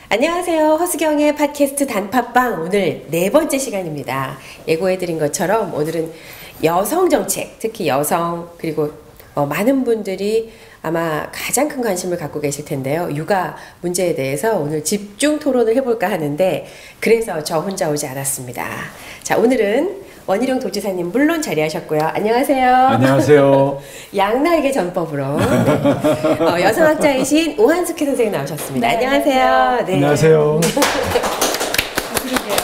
안녕하세요. 허수경의 팟캐스트 단팥빵 오늘 네 번째 시간입니다. 예고해드린 것처럼 오늘은 여성 정책, 특히 여성 그리고 많은 분들이 아마 가장 큰 관심을 갖고 계실 텐데요. 육아 문제에 대해서 오늘 집중 토론을 해볼까 하는데 그래서 저 혼자 오지 않았습니다. 자, 오늘은 원희룡 도지사님 물론 자리하셨고요. 안녕하세요. 안녕하세요. 양날개 전법으로 여성학자이신 오한숙희 선생님 나오셨습니다. 네, 안녕하세요. 네. 안녕하세요. 그러게요.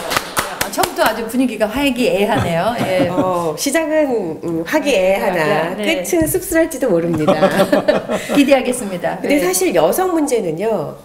처음부터 아주 분위기가 화기애애하네요. 예. 시작은 화기애애하나 네. 끝은 씁쓸할지도 모릅니다. 기대하겠습니다. 근데 네. 사실 여성 문제는요.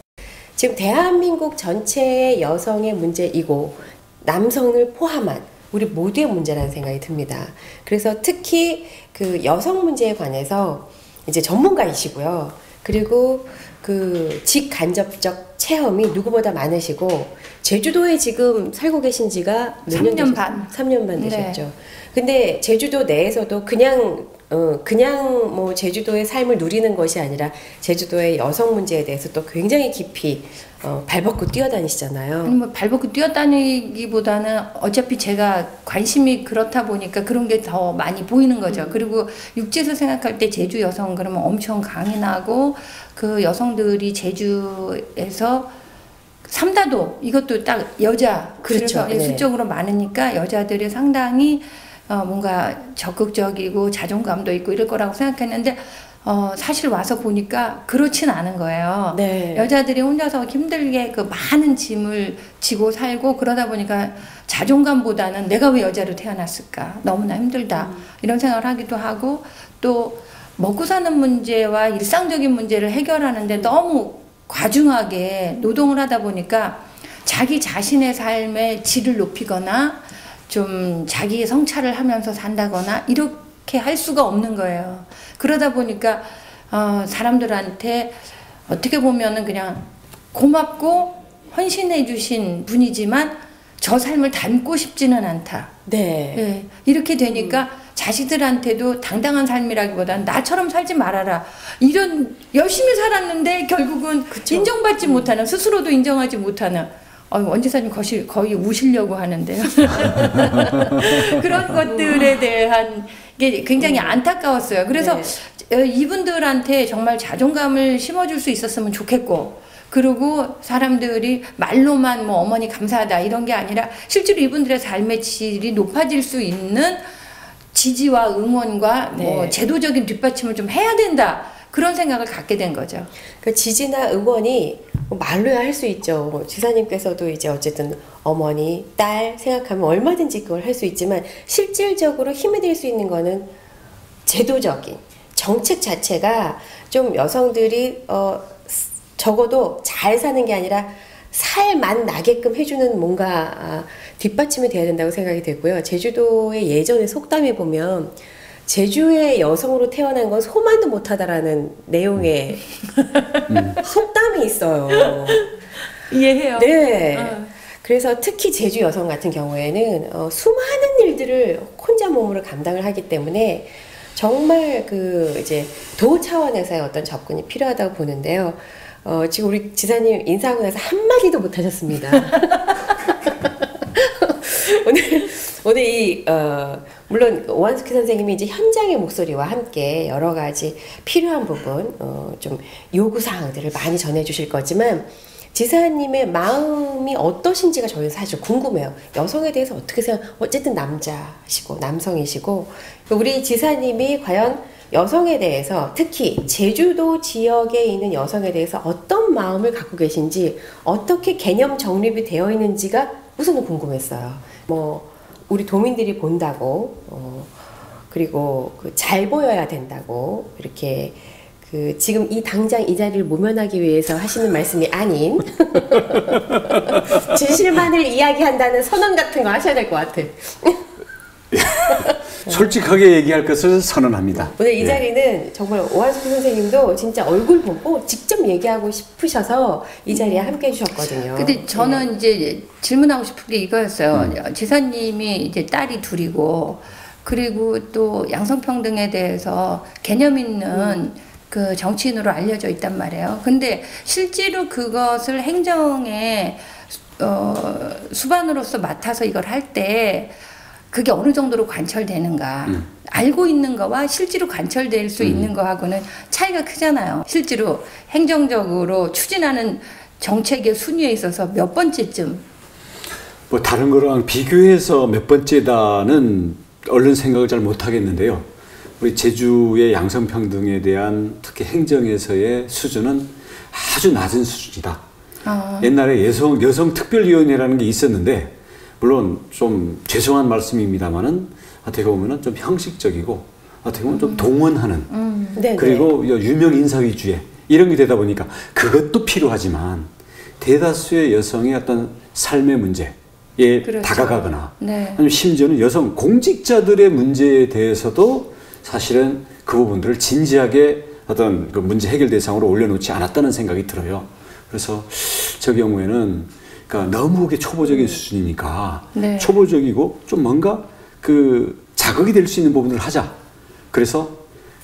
지금 대한민국 전체의 여성의 문제이고 남성을 포함한 우리 모두의 문제라는 생각이 듭니다. 그래서 특히 그 여성 문제에 관해서 이제 전문가이시고요. 그리고 그 직간접적 체험이 누구보다 많으시고 제주도에 지금 살고 계신 지가 몇 년 3년 반. 3년 반 네. 되셨죠. 근데 제주도 내에서도 그냥 뭐 제주도의 삶을 누리는 것이 아니라 제주도의 여성 문제에 대해서 또 굉장히 깊이 발벗고 뛰어다니시잖아요. 아니 뭐 발벗고 뛰어다니기보다는 어차피 제가 관심이 그렇다 보니까 그런 게 더 많이 보이는 거죠. 그리고 육지에서 생각할 때 제주 여성 그러면 엄청 강인하고 그 여성들이 제주에서 삼다도 이것도 딱 여자 그렇죠. 그래서 수적으로 많으니까 여자들이 상당히 뭔가 적극적이고 자존감도 있고 이럴 거라고 생각했는데 사실 와서 보니까 그렇진 않은 거예요. 네. 여자들이 혼자서 힘들게 그 많은 짐을 지고 살고 그러다 보니까 자존감보다는 내가 왜 여자로 태어났을까? 너무나 힘들다. 이런 생각을 하기도 하고 또 먹고 사는 문제와 일상적인 문제를 해결하는데 너무 과중하게 노동을 하다 보니까 자기 자신의 삶의 질을 높이거나 좀 자기의 성찰을 하면서 산다거나 이렇게 할 수가 없는 거예요. 그러다 보니까 사람들한테 어떻게 보면은 그냥 고맙고 헌신해 주신 분이지만 저 삶을 닮고 싶지는 않다. 네. 예, 이렇게 되니까 자식들한테도 당당한 삶이라기보다는 나처럼 살지 말아라. 이런 열심히 살았는데 결국은 그쵸. 인정받지 못하는 스스로도 인정하지 못하는 원지사님 거의 우시려고 하는데요. 그런 것들에 대한 게 굉장히 안타까웠어요. 그래서 네. 이분들한테 정말 자존감을 심어줄 수 있었으면 좋겠고 그리고 사람들이 말로만 뭐 어머니 감사하다 이런 게 아니라 실제로 이분들의 삶의 질이 높아질 수 있는 지지와 응원과 뭐 네. 제도적인 뒷받침을 좀 해야 된다. 그런 생각을 갖게 된 거죠. 그 지지나 응원이 말로야 할 수 있죠. 지사님께서도 이제 어쨌든 어머니, 딸 생각하면 얼마든지 그걸 할 수 있지만 실질적으로 힘이 될 수 있는 거는 제도적인 정책 자체가 좀 여성들이 적어도 잘 사는 게 아니라 살만 나게끔 해주는 뭔가 뒷받침이 돼야 된다고 생각이 되고요. 제주도의 예전에 속담에 보면 제주의 여성으로 태어난 건 소만도 못하다라는 내용의 속담이 있어요. 이해해요. 네. 그래서 특히 제주 여성 같은 경우에는 수많은 일들을 혼자 몸으로 감당을 하기 때문에 정말 그 이제 도 차원에서의 어떤 접근이 필요하다고 보는데요. 지금 우리 지사님 인사하고 나서 한마디도 못 하셨습니다. 오늘 물론 오한숙희 선생님이 이제 현장의 목소리와 함께 여러 가지 필요한 부분, 좀 요구사항들을 많이 전해주실 거지만, 지사님의 마음이 어떠신지가 저는 사실 궁금해요. 여성에 대해서 어떻게 어쨌든 남자시고, 남성이시고, 우리 지사님이 과연 여성에 대해서, 특히 제주도 지역에 있는 여성에 대해서 어떤 마음을 갖고 계신지, 어떻게 개념 정립이 되어 있는지가 우선은 궁금했어요. 우리 도민들이 본다고, 그리고 잘 보여야 된다고, 이렇게, 지금 당장 이 자리를 모면하기 위해서 하시는 말씀이 아닌, 진실만을 이야기한다는 선언 같은 거 하셔야 될 것 같아. 솔직하게 얘기할 것을 선언합니다. 오늘 이 자리는 정말 오한숙희 선생님도 진짜 얼굴 보고 직접 얘기하고 싶으셔서 이 자리에 함께 해주셨거든요. 근데 저는 이제 질문하고 싶은 게 이거였어요. 지사님이 이제 딸이 둘이고, 그리고 또 양성평등에 대해서 개념 있는 그 정치인으로 알려져 있단 말이에요. 근데 실제로 그것을 행정의 수반으로서 맡아서 이걸 할 때 그게 어느 정도로 관철되는가 알고 있는 거와 실제로 관철될 수 있는 거하고는 차이가 크잖아요. 실제로 행정적으로 추진하는 정책의 순위에 있어서 몇 번째쯤 뭐 다른 거랑 비교해서 몇 번째다는 얼른 생각을 잘 못하겠는데요. 우리 제주의 양성평등에 대한 특히 행정에서의 수준은 아주 낮은 수준이다. 옛날에 여성특별위원회라는 게 있었는데 물론 좀 죄송한 말씀입니다만은 어떻게 보면은 좀 형식적이고 어떻게 보면 좀 동원하는 그리고 유명 인사 위주의 이런 게 되다 보니까 그것도 필요하지만 대다수의 여성의 어떤 삶의 문제에 그렇죠. 다가가거나 네. 아니면 심지어는 여성 공직자들의 문제에 대해서도 사실은 그 부분들을 진지하게 어떤 그 문제 해결 대상으로 올려놓지 않았다는 생각이 들어요. 그래서 저 경우에는 그러니까 너무 그게 초보적인 수준이니까 네. 초보적이고 좀 뭔가 그 자극이 될 수 있는 부분을 하자. 그래서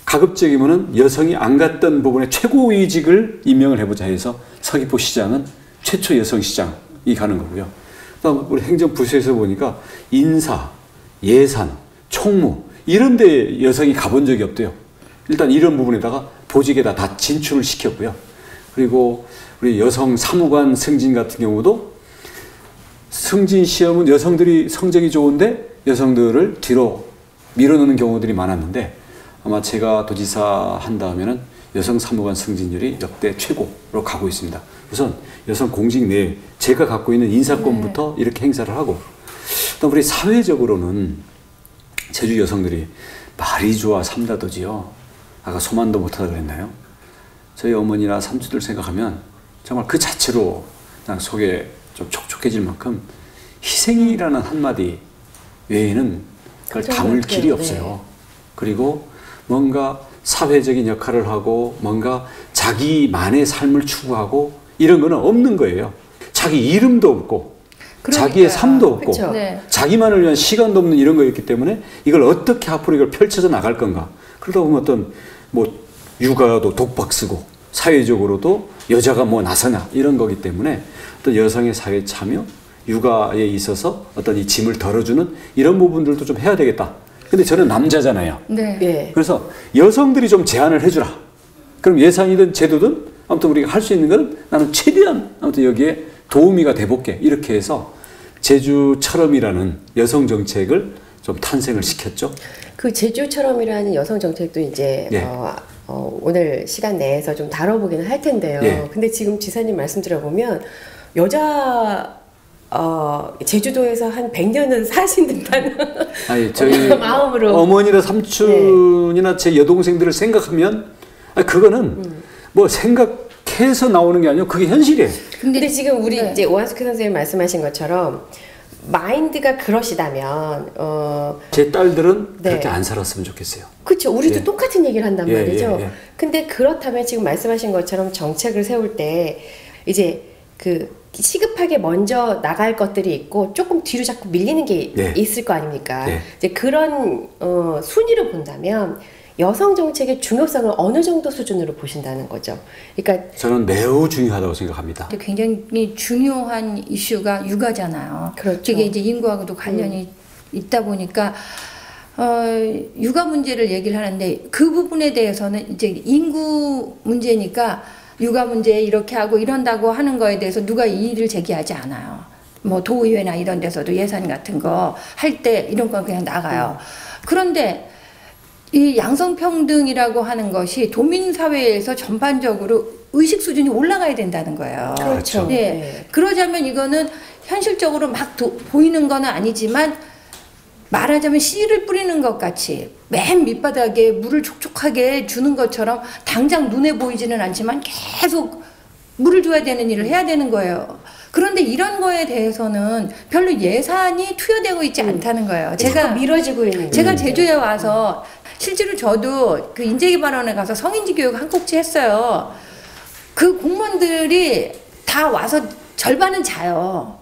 가급적이면은 여성이 안 갔던 부분에 최고위직을 임명을 해보자 해서 서귀포 시장은 최초 여성 시장이 가는 거고요. 그다음 우리 행정부서에서 보니까 인사, 예산, 총무 이런 데 여성이 가본 적이 없대요. 일단 이런 부분에다가 보직에다 다 진출을 시켰고요. 그리고 우리 여성 사무관 승진 같은 경우도 승진 시험은 여성들이 성적이 좋은데 여성들을 뒤로 밀어넣는 경우들이 많았는데 아마 제가 도지사 한다면은 여성 사무관 승진율이 역대 최고로 가고 있습니다. 우선 여성 공직 내에 제가 갖고 있는 인사권부터 이렇게 행사를 하고 또 우리 사회적으로는 제주 여성들이 말이 좋아 삼다도지요. 아까 소만도 못하다고 그랬나요? 저희 어머니나 삼촌들 생각하면 정말 그 자체로 그냥 속에 좀 촉촉해질 만큼 희생이라는 한마디 외에는 그걸 담을 길이 없어요. 그리고 뭔가 사회적인 역할을 하고 뭔가 자기만의 삶을 추구하고 이런 거는 없는 거예요. 자기 이름도 없고 그러니까요. 자기의 삶도 없고 네. 자기만을 위한 시간도 없는 이런 거였기 때문에 이걸 어떻게 앞으로 이걸 펼쳐서 나갈 건가. 그러다 보면 어떤 뭐 육아도 독박 쓰고 사회적으로도 여자가 뭐 나서냐 이런 거기 때문에 또 여성의 사회 참여, 육아에 있어서 어떤 이 짐을 덜어주는 이런 부분들도 좀 해야 되겠다. 근데 저는 남자잖아요. 네. 네. 그래서 여성들이 좀 제안을 해주라. 그럼 예산이든 제도든 아무튼 우리가 할 수 있는 건 나는 최대한 아무튼 여기에 도우미가 돼볼게. 이렇게 해서 제주처럼이라는 여성 정책을 좀 탄생을 시켰죠. 그 제주처럼이라는 여성 정책도 이제 예. 오늘 시간 내에서 좀 다뤄보기는 할 텐데요. 예. 근데 지금 지사님 말씀 들어보면 여자 제주도에서 한 100년은 사신 듯한 아니, 저희 마음으로 어머니나 삼촌이나 제 여동생들을 생각하면 그거는 뭐 생각해서 나오는 게 아니고 그게 현실이에요. 근데 지금 우리 네. 이제 오한숙 선생님 말씀하신 것처럼 마인드가 그러시다면 제 딸들은 네. 그렇게 안 살았으면 좋겠어요. 그렇죠. 우리도 예. 똑같은 얘기를 한단 예, 말이죠. 예, 예. 근데 그렇다면 지금 말씀하신 것처럼 정책을 세울 때 이제 그 시급하게 먼저 나갈 것들이 있고 조금 뒤로 자꾸 밀리는 게 네. 있을 거 아닙니까? 네. 이제 그런 순위를 본다면 여성 정책의 중요성을 어느 정도 수준으로 보신다는 거죠. 그러니까 저는 매우 중요하다고 생각합니다. 굉장히 중요한 이슈가 육아잖아요. 그렇죠. 이게 이제 인구하고도 관련이 있다 보니까 육아 문제를 얘기를 하는데 그 부분에 대해서는 이제 인구 문제니까 육아 문제 이렇게 하고 이런다고 하는 거에 대해서 누가 이의를 제기하지 않아요. 뭐 도의회나 이런 데서도 예산 같은 거 할 때 이런 건 그냥 나가요. 그런데 이 양성평등이라고 하는 것이 도민사회에서 전반적으로 의식 수준이 올라가야 된다는 거예요. 그렇죠. 네. 네. 그러자면 이거는 현실적으로 막 보이는 건 아니지만 말하자면 씨를 뿌리는 것 같이 맨 밑바닥에 물을 촉촉하게 주는 것처럼 당장 눈에 보이지는 않지만 계속 물을 줘야 되는 일을 해야 되는 거예요. 그런데 이런 거에 대해서는 별로 예산이 투여되고 있지 않다는 거예요. 제가 미뤄지고 있는 제가 제주에 와서 실제로 저도 그 인재개발원에 가서 성인지 교육 한 꼭지 했어요. 그 공무원들이 다 와서 절반은 자요.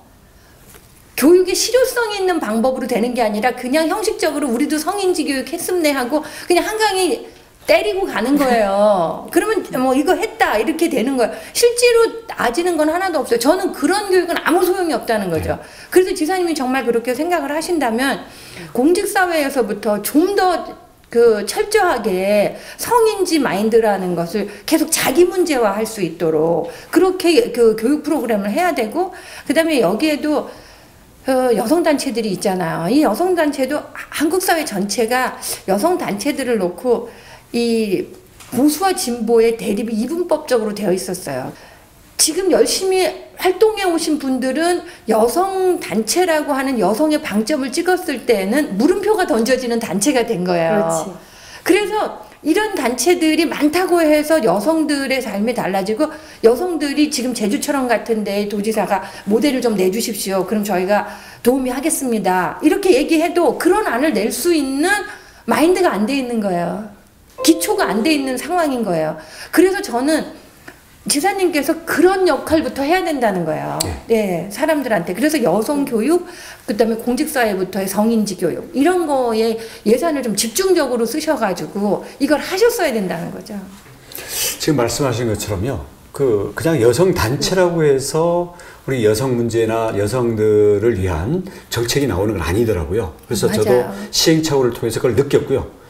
교육의 실효성이 있는 방법으로 되는 게 아니라 그냥 형식적으로 우리도 성인지 교육 했음네 하고 그냥 한강이 때리고 가는 거예요. 그러면 뭐 이거 했다 이렇게 되는 거예요. 실제로 따지는 건 하나도 없어요. 저는 그런 교육은 아무 소용이 없다는 거죠. 그래서 지사님이 정말 그렇게 생각을 하신다면 공직사회에서부터 좀 더 그 철저하게 성인지 마인드라는 것을 계속 자기 문제화할 수 있도록 그렇게 그 교육 프로그램을 해야 되고, 그다음에 여기에도 여성단체들이 있잖아요. 이 여성단체도 한국 사회 전체가 여성단체들을 놓고 이 보수와 진보의 대립이 이분법적으로 되어 있었어요. 지금 열심히 활동해 오신 분들은 여성단체라고 하는 여성의 방점을 찍었을 때는 물음표가 던져지는 단체가 된 거예요. 그렇지. 그래서 이런 단체들이 많다고 해서 여성들의 삶이 달라지고, 여성들이 지금 제주처럼 같은데 도지사가 모델을 좀 내주십시오. 그럼 저희가 도움이 하겠습니다. 이렇게 얘기해도 그런 안을 낼 수 있는 마인드가 안 돼 있는 거예요. 기초가 안 돼 있는 상황인 거예요. 그래서 저는 지사님께서 그런 역할부터 해야 된다는 거예요. 네, 사람들한테. 그래서 여성 교육, 그다음에 공직사회부터의 성인지 교육, 이런 거에 예산을 좀 집중적으로 쓰셔가지고 이걸 하셨어야 된다는 거죠. 지금 말씀하신 것처럼요. 그냥 여성 단체라고 해서 우리 여성 문제나 여성들을 위한 정책이 나오는 건 아니더라고요. 그래서 맞아요. 저도 시행착오를 통해서 그걸 느꼈고요.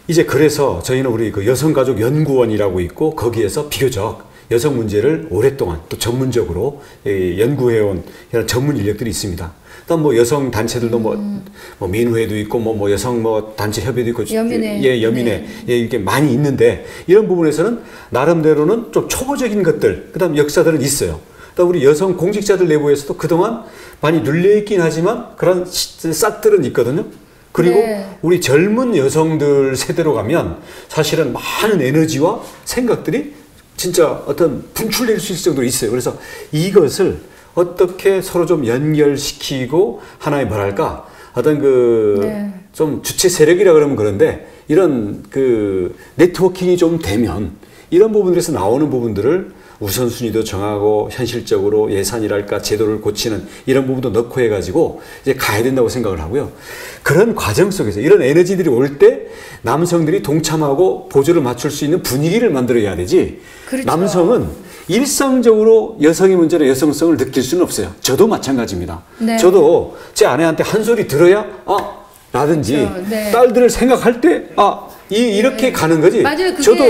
이제 그래서 저희는 우리 그 여성가족연구원이라고 있고, 거기에서 비교적 여성 문제를 오랫동안 또 전문적으로 연구해온 이런 전문 인력들이 있습니다. 그다음 뭐 여성 단체들도 뭐 민우회도 있고 뭐 여성 뭐 단체 협의도 있고, 여민회. 예, 여민회, 네. 예, 이렇게 많이 있는데, 이런 부분에서는 나름대로는 좀 초보적인 것들, 그다음 역사들은 있어요. 또 우리 여성 공직자들 내부에서도 그동안 많이 눌려있긴 하지만 그런 싹들은 있거든요. 그리고 네. 우리 젊은 여성들 세대로 가면 사실은 많은 에너지와 생각들이 진짜 어떤 분출될 수 있을 정도로 있어요. 그래서 이것을 어떻게 서로 좀 연결시키고 하나의 뭐랄까 어떤 그 좀 주체 세력이라 그러면 그런데, 이런 그 네트워킹이 좀 되면 이런 부분들에서 나오는 부분들을 우선순위도 정하고 현실적으로 예산이랄까 제도를 고치는 이런 부분도 넣고 해가지고 이제 가야 된다고 생각을 하고요. 그런 과정 속에서 이런 에너지들이 올 때 남성들이 동참하고 보조를 맞출 수 있는 분위기를 만들어야 되지. 그렇죠. 남성은 일상적으로 여성의 문제나 여성성을 느낄 수는 없어요. 저도 마찬가지입니다. 네. 저도 제 아내한테 한 소리 들어야 라든지 그렇죠. 네. 딸들을 생각할 때 이렇게 가는 거지. 맞아요. 그게 저도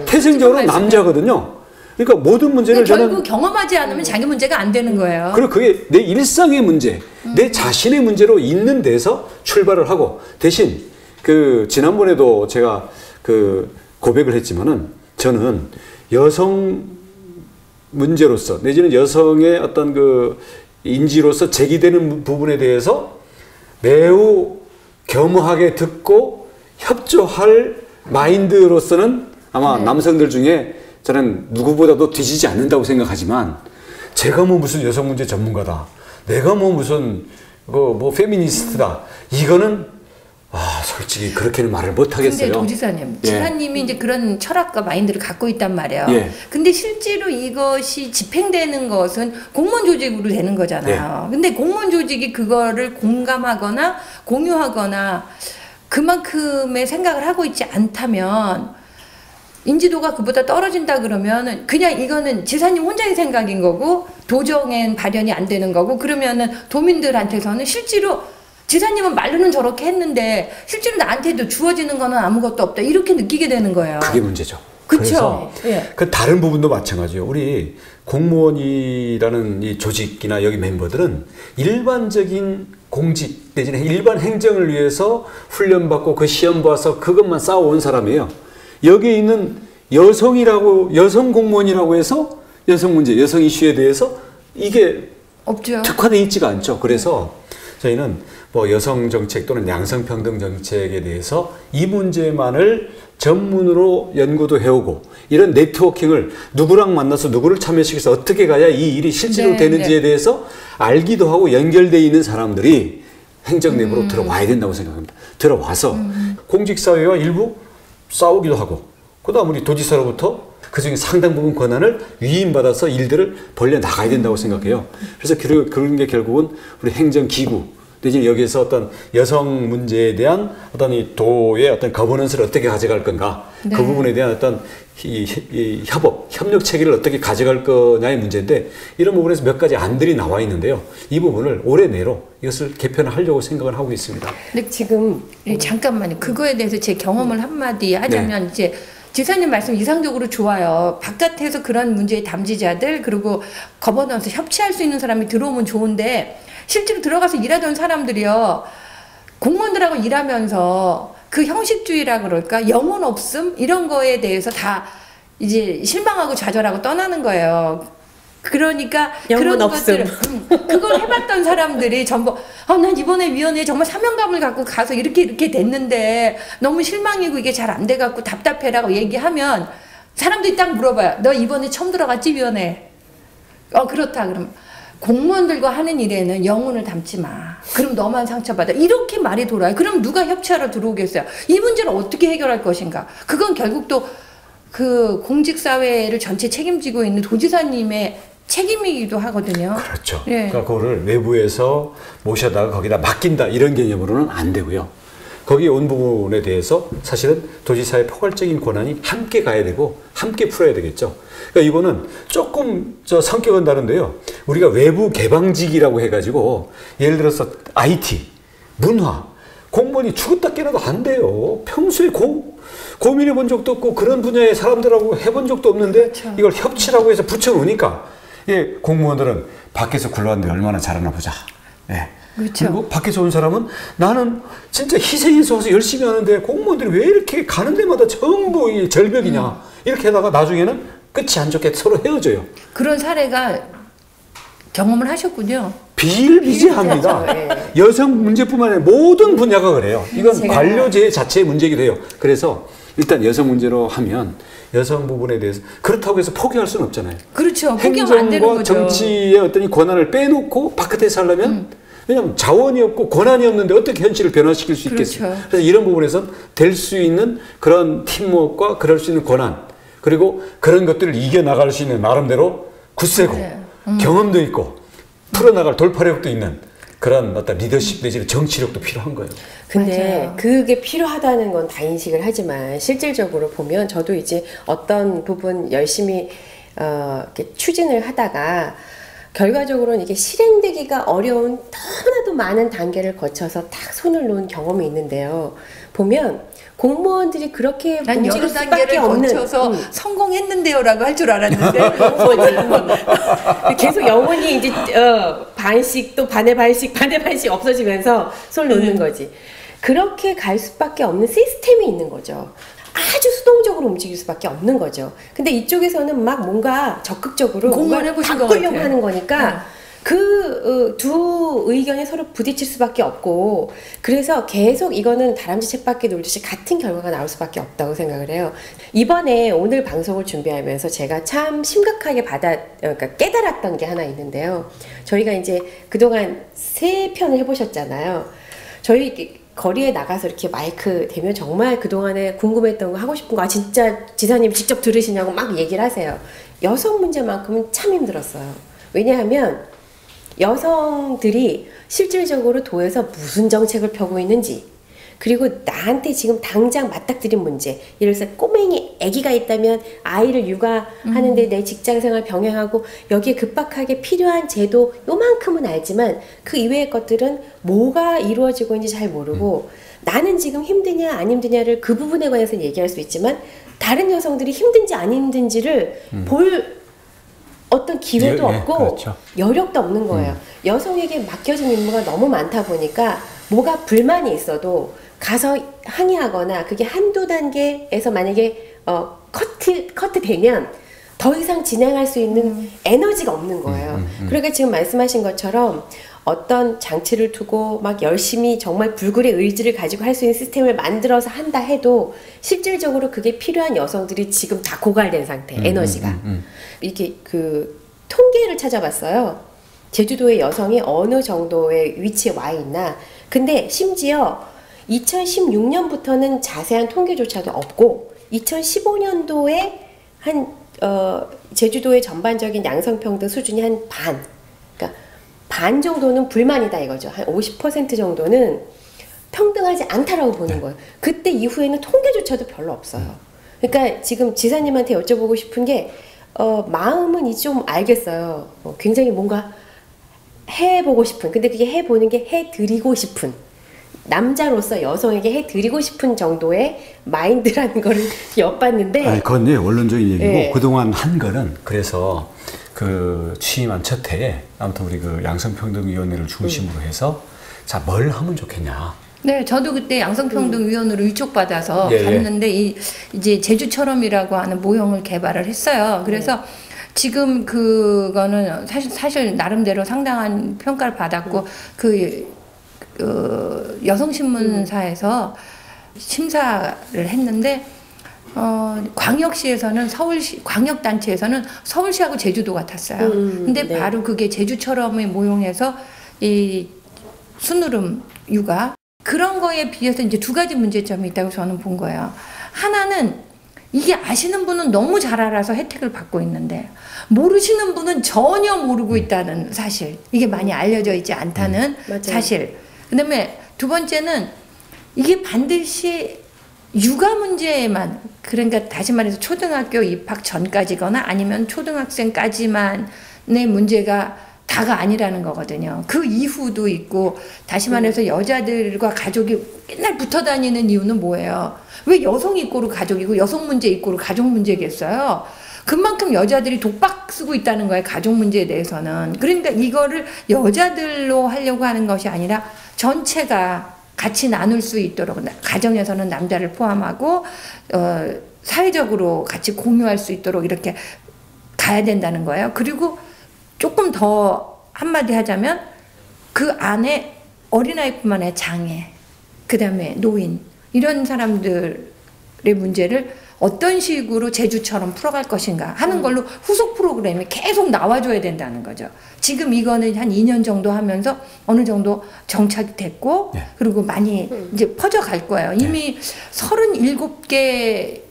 태생적으로 정말 남자거든요. 그러니까 모든 문제를 결국 저는 경험하지 않으면 자기 문제가 안 되는 거예요. 그리고 그게 내 일상의 문제, 내 자신의 문제로 있는 데서 출발을 하고, 대신 그 지난번에도 제가 그 고백을 했지만은 저는 여성 문제로서 내지는 여성의 어떤 그 인지로서 제기되는 부분에 대해서 매우 겸허하게 듣고 협조할 마인드로서는 아마 남성들 중에 저는 누구보다도 뒤지지 않는다고 생각하지만, 제가 뭐 무슨 여성 문제 전문가다, 내가 뭐 무슨 뭐 페미니스트다, 이거는 솔직히 그렇게는 말을 못 하겠어요. 근데 도지사님, 지사님이 이제 그런 철학과 마인드를 갖고 있단 말이에요. 예. 근데 실제로 이것이 집행되는 것은 공무원 조직으로 되는 거잖아요. 근데 공무원 조직이 그거를 공감하거나 공유하거나 그만큼의 생각을 하고 있지 않다면, 인지도가 그보다 떨어진다 그러면 그냥 이거는 지사님 혼자의 생각인 거고 도정엔 발현이 안 되는 거고, 그러면은 도민들한테서는 실제로 지사님은 말로는 저렇게 했는데 실제로 나한테도 주어지는 거는 아무것도 없다, 이렇게 느끼게 되는 거예요. 그게 문제죠. 그렇죠. 그래서 그 다른 부분도 마찬가지예요. 우리 공무원이라는 이 조직이나 여기 member들은 일반적인 공직 내지는 일반 행정을 위해서 훈련받고 그 시험 봐서 그것만 쌓아온 사람이에요. 여기에 있는 여성 공무원이라고 해서 여성 문제, 여성 이슈에 대해서 이게 없죠. 특화되어 있지가 않죠. 그래서 저희는 뭐 여성 정책 또는 양성평등 정책에 대해서 이 문제만을 전문으로 연구도 해오고, 이런 네트워킹을 누구랑 만나서 누구를 참여시켜서 어떻게 가야 이 일이 실제로 되는지에 대해서 알기도 하고 연결되어 있는 사람들이 행정 내부로 들어와야 된다고 생각합니다. 들어와서 공직사회와 일부 싸우기도 하고, 그 다음 우리 도지사로부터 그중에 상당 부분 권한을 위임받아서 일들을 벌려 나가야 된다고 생각해요. 그래서 그런 게 결국은 우리 행정기구 내지는 여기에서 어떤 여성 문제에 대한 어떤 이 도의 어떤 거버넌스를 어떻게 가져갈 건가, 네. 그 부분에 대한 어떤 이 협력 체계를 어떻게 가져갈 거냐의 문제인데 이런 부분에서 몇 가지 안들이 나와 있는데요. 이 부분을 올해 내로 이것을 개편하려고 생각을 하고 있습니다. 근데 지금 잠깐만요. 그거에 대해서 제 경험을 한마디 하자면 이제 지사님 말씀 이상적으로 좋아요. 바깥에서 그런 문제의 담지자들 그리고 거버넌스 협치할 수 있는 사람이 들어오면 좋은데 실제로 들어가서 일하던 사람들이요. 공무원들하고 일하면서 그 형식주의라 그럴까 영혼 없음 이런 거에 대해서 다 이제 실망하고 좌절하고 떠나는 거예요. 그러니까 그런 것들 그걸 해봤던 사람들이 전부 난 이번에 위원회에 정말 사명감을 갖고 가서 이렇게 됐는데 너무 실망이고 이게 잘 안 돼갖고 답답해라고 얘기하면 사람들이 딱 물어봐요. 너 이번에 처음 들어갔지 위원회? 그렇다 그럼 공무원들과 하는 일에는 영혼을 담지 마. 그럼 너만 상처받아. 이렇게 말이 돌아요. 그럼 누가 협치하러 들어오겠어요? 이 문제를 어떻게 해결할 것인가? 그건 결국 또 그 공직사회를 전체 책임지고 있는 도지사님의 책임이기도 하거든요. 그렇죠. 예. 그러니까 그거를 내부에서 모셔다가 거기다 맡긴다 이런 개념으로는 안 되고요. 거기에 온 부분에 대해서 사실은 도지사의 포괄적인 권한이 함께 가야 되고 함께 풀어야 되겠죠. 그러니까 이거는 조금 성격은 다른데요. 우리가 외부 개방직이라고 해가지고 예를 들어서 IT, 문화, 공무원이 죽었다 깨어나도 안 돼요. 평소에 고민해 본 적도 없고 그런 분야의 사람들하고 해본 적도 없는데 그렇죠. 이걸 협치라고 해서 붙여놓으니까 공무원들은 밖에서 굴러왔는데 얼마나 잘하나 보자. 예. 그렇죠. 그리고 밖에서 온 사람은 나는 진짜 희생해서 와서 열심히 하는데 공무원들이 왜 이렇게 가는 데마다 전부 이 절벽이냐. 이렇게 하다가 나중에는 끝이 안 좋게 서로 헤어져요. 그런 사례가 경험을 하셨군요. 비일비재합니다. 네. 여성 문제뿐만 아니라 모든 분야가 그래요. 이건 관료제 자체의 문제이기도 해요. 그래서 일단 여성 문제로 하면 여성 부분에 대해서 그렇다고 해서 포기할 수는 없잖아요. 그렇죠. 포기하면 안 되는 행정과 거죠. 정치의 어떤 이 권한을 빼놓고 바깥에서 하려면 왜냐하면 자원이 없고 권한이 없는데 어떻게 현실을 변화시킬 수 있겠어요. 그렇죠. 그래서 이런 부분에선 될 수 있는 그런 팀워크와 그럴 수 있는 권한 그리고 그런 것들을 이겨나갈 수 있는 나름대로 굳세고 경험도 있고 풀어나갈 돌파력도 있는 그런 어떤 리더십 내지는 정치력도 필요한 거예요. 근데 맞아요. 그게 필요하다는 건 다 인식을 하지만 실질적으로 보면 저도 이제 어떤 부분 열심히 이렇게 추진을 하다가 결과적으로는 이게 실행되기가 어려운 너무나도 많은 단계를 거쳐서 딱 손을 놓은 경험이 있는데요. 보면 공무원들이 그렇게 난 여러 움직일 수밖에 단계를 없는 거쳐서 성공했는데요라고 할 줄 알았는데 계속 영혼이 이제 반씩 또 반의 반씩 없어지면서 손을 놓는 거지. 그렇게 갈 수밖에 없는 시스템이 있는 거죠. 아주 수동적으로 움직일 수밖에 없는 거죠. 근데 이쪽에서는 막 뭔가 적극적으로 공부를 뭔가 해보신 것 바꾸려고 같아요. 하는 거니까 그 두 의견이 서로 부딪힐 수밖에 없고 그래서 계속 이거는 다람쥐 쳇바퀴 돌듯이 같은 결과가 나올 수밖에 없다고 생각을 해요. 이번에 오늘 방송을 준비하면서 제가 참 심각하게 그러니까 깨달았던 게 하나 있는데요. 저희가 이제 그동안 3편을 해보셨잖아요. 저희 거리에 나가서 이렇게 마이크 대면 정말 그동안에 궁금했던 거 하고 싶은 거 진짜 지사님 직접 들으시냐고 막 얘기를 하세요. 여성 문제만큼은 참 힘들었어요. 왜냐하면 여성들이 실질적으로 도에서 무슨 정책을 펴고 있는지 그리고 나한테 지금 당장 맞닥뜨린 문제 예를 들어서 꼬맹이 아기가 있다면 아이를 육아하는데 내 직장생활 병행하고 여기에 급박하게 필요한 제도 요만큼은 알지만 그 이외의 것들은 뭐가 이루어지고 있는지 잘 모르고 나는 지금 힘드냐 안 힘드냐를 그 부분에 관해서 얘기할 수 있지만 다른 여성들이 힘든지 안 힘든지를 볼 어떤 기회도 없고 그렇죠. 여력도 없는 거예요. 여성에게 맡겨진 임무가 너무 많다 보니까 뭐가 불만이 있어도 가서 항의하거나 그게 한두 단계에서 만약에 커트 되면 더 이상 진행할 수 있는 에너지가 없는 거예요. 그러니까 지금 말씀하신 것처럼 어떤 장치를 두고 막 열심히 정말 불굴의 의지를 가지고 할 수 있는 시스템을 만들어서 한다 해도 실질적으로 그게 필요한 여성들이 지금 다 고갈된 상태, 에너지가. 이렇게 그 통계를 찾아봤어요. 제주도의 여성이 어느 정도의 위치에 와 있나. 근데 심지어 2016년부터는 자세한 통계조차도 없고 2015년도에 제주도의 전반적인 양성평등 수준이 한 반. 그러니까 반 정도는 불만이다 이거죠. 한 50% 정도는 평등하지 않다라고 보는 거예요. 그때 이후에는 통계조차도 별로 없어요. 그러니까 지금 지사님한테 여쭤보고 싶은 게 마음은 이제 좀 알겠어요. 굉장히 뭔가 해보고 싶은, 근데 그게 해보는 게 해드리고 싶은, 남자로서 여성에게 해드리고 싶은 정도의 마인드라는 거를 엿봤는데. 아니, 그건 원론적인 얘기고, 네. 그동안 한 거는, 그래서 그 취임한 첫 해에 아무튼 우리 그 양성평등위원회를 중심으로 해서 자, 뭘 하면 좋겠냐. 네, 저도 그때 양성평등위원으로 위촉받아서 예, 예. 갔는데 이제 제주처럼이라고 하는 모형을 개발을 했어요. 그래서 지금 그거는 사실 나름대로 상당한 평가를 받았고 그 여성신문사에서 심사를 했는데 광역시에서는 광역단체에서는 서울시하고 제주도 같았어요. 근데 네. 바로 그게 제주처럼의 모형에서 이 순으름 육아 그런 거에 비해서 이제 두 가지 문제점이 있다고 저는 본 거예요. 하나는 이게 아시는 분은 너무 잘 알아서 혜택을 받고 있는데 모르시는 분은 전혀 모르고 있다는 사실. 이게 많이 알려져 있지 않다는 맞아요. 사실. 그다음에 두 번째는 이게 반드시 육아 문제에만, 그러니까 다시 말해서 초등학교 입학 전까지거나 아니면 초등학생까지만의 문제가 다가 아니라는 거거든요. 그 이후도 있고, 다시 말해서 여자들과 가족이 맨날 붙어 다니는 이유는 뭐예요? 왜 여성 이꼬르 가족이고 여성 문제 이꼬르 가족 문제겠어요? 그만큼 여자들이 독박 쓰고 있다는 거예요, 가족 문제에 대해서는. 그러니까 이거를 여자들로 하려고 하는 것이 아니라 전체가 같이 나눌 수 있도록, 가정에서는 남자를 포함하고 사회적으로 같이 공유할 수 있도록 이렇게 가야 된다는 거예요. 그리고 조금 더 한마디 하자면 그 안에 어린아이뿐만 아니라 장애, 그 다음에 노인, 이런 사람들의 문제를 어떤 식으로 제주처럼 풀어갈 것인가 하는 걸로 후속 프로그램이 계속 나와줘야 된다는 거죠. 지금 이거는 한 2년 정도 하면서 어느 정도 정착이 됐고, 네. 그리고 많이 이제 퍼져갈 거예요. 이미 37개의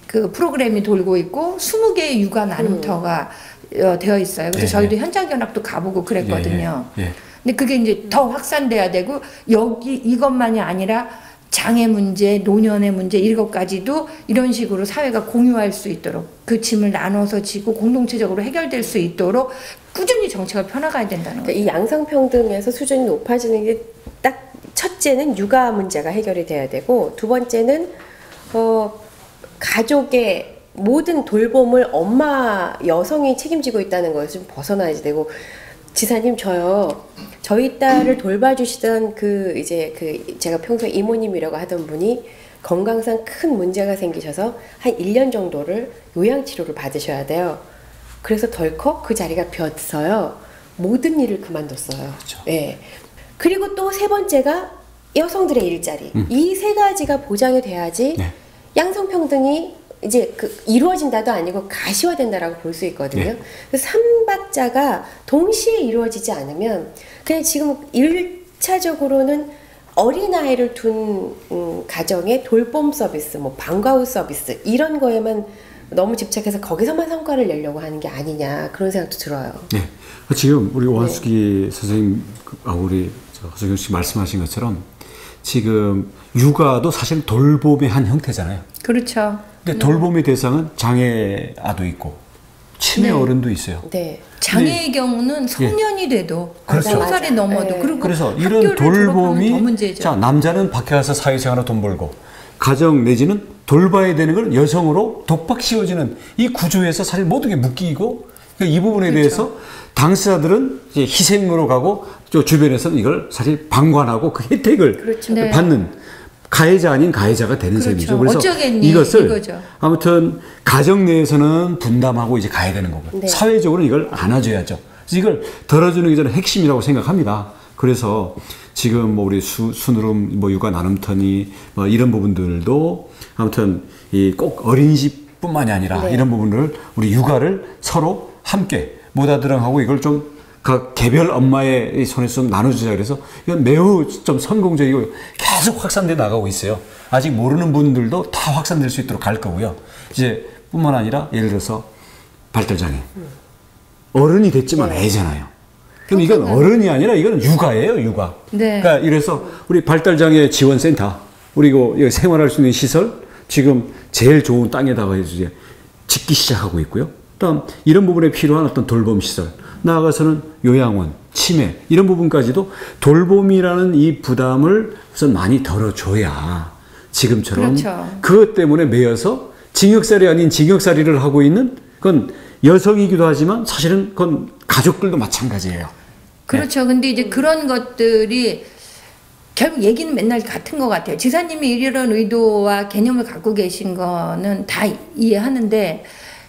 그 프로그램이 돌고 있고 20개의 육아 나눔터가 되어 있어요. 그래서 저희도 현장연합도 가보고 그랬거든요. 근데 그게 이제 더 확산돼야 되고, 여기 이것만이 아니라 장애 문제, 노년의 문제, 이것까지도 이런 식으로 사회가 공유할 수 있도록, 그 짐을 나눠서 지고 공동체적으로 해결될 수 있도록 꾸준히 정책을 펴나가야 된다는 거예요. 이 양성평등에서 수준이 높아지는 게 딱 첫째는 육아 문제가 해결이 돼야 되고, 두 번째는 가족의 모든 돌봄을 엄마 여성이 책임지고 있다는 것을 좀 벗어나야 되고, 지사님 저희 딸을 돌봐주시던 제가 평소에 이모님이라고 하던 분이 건강상 큰 문제가 생기셔서 한 1년 정도를 요양치료를 받으셔야 돼요. 그래서 덜컥 그 자리가 비었어요. 모든 일을 그만뒀어요. 그렇죠. 네. 그리고 또 세 번째가 여성들의 일자리. 이 세 가지가 보장이 돼야지 네. 양성평등이 이제 이루어진다도 아니고 가시화된다라고 볼 수 있거든요. 네. 그 3박자가 동시에 이루어지지 않으면 그냥 지금 1차적으로는 어린아이를 둔 가정의 돌봄 서비스, 뭐 방과 후 서비스 이런 거에만 너무 집착해서 거기서만 성과를 내려고 하는 게 아니냐, 그런 생각도 들어요. 네. 지금 우리 오한숙이 선생님, 우리 허석영 씨 말씀하신 것처럼 지금 육아도 사실 돌봄의 한 형태잖아요. 그렇죠. 근데 돌봄의 대상은 장애아도 있고 치매 어른도 있어요. 네. 장애의 경우는 성년이 돼도 그렇죠. 20살이 넘어도 네. 그리고 그래서 이런 학교를 졸업하면 더 돌봄이 문제죠. 자, 남자는 밖에 가서 사회생활로 돈 벌고 가정 내지는 돌봐야 되는 걸 여성으로 독박 씌워지는 이 구조에서 사실 모든 게 묶이고, 그러니까 이 부분에 대해서 당사자들은 이제 희생으로 가고 저 주변에서는 이걸 사실 방관하고 그 혜택을 그렇죠. 네. 받는 가해자 아닌 가해자가 되는 그렇죠. 셈이죠. 그래서 어쩌겠니, 이것을 이거죠. 아무튼 가정 내에서는 분담하고 이제 가야 되는 거고, 네. 사회적으로는 이걸 안아줘야죠. 그래서 이걸 덜어주는 게 저는 핵심이라고 생각합니다. 그래서 지금 뭐 우리 순으름 뭐 육아 나눔터니 뭐 이런 부분들도 아무튼 이 꼭 어린이집뿐만이 아니라 네. 이런 부분을 우리 육아를 서로 함께 모다드랑하고 이걸 좀 각 개별 엄마의 손에서 좀 나눠주자. 그래서 이건 매우 좀 성공적이고 계속 확산돼 나가고 있어요. 아직 모르는 분들도 다 확산될 수 있도록 갈 거고요. 이제 뿐만 아니라 예를 들어서 발달장애. 어른이 됐지만 애잖아요. 그럼 이건 어른이 아니라 이건 육아예요, 육아. 네. 그러니까 이래서 우리 발달장애 지원센터, 우리 이거 생활할 수 있는 시설, 지금 제일 좋은 땅에다가 이제 짓기 시작하고 있고요. 다음 이런 부분에 필요한 어떤 돌봄 시설, 나아가서는 요양원, 치매 이런 부분까지도 돌봄이라는 이 부담을 우선 많이 덜어줘야 지금처럼 그렇죠. 그것 때문에 매여서 징역살이 아닌 징역살이를 하고 있는 그건 여성이기도 하지만 사실은 그건 가족들도 마찬가지예요. 그렇죠. 근데 이제 그런 것들이 결국 얘기는 맨날 같은 것 같아요. 지사님이 이런 의도와 개념을 갖고 계신 거는 다 이해하는데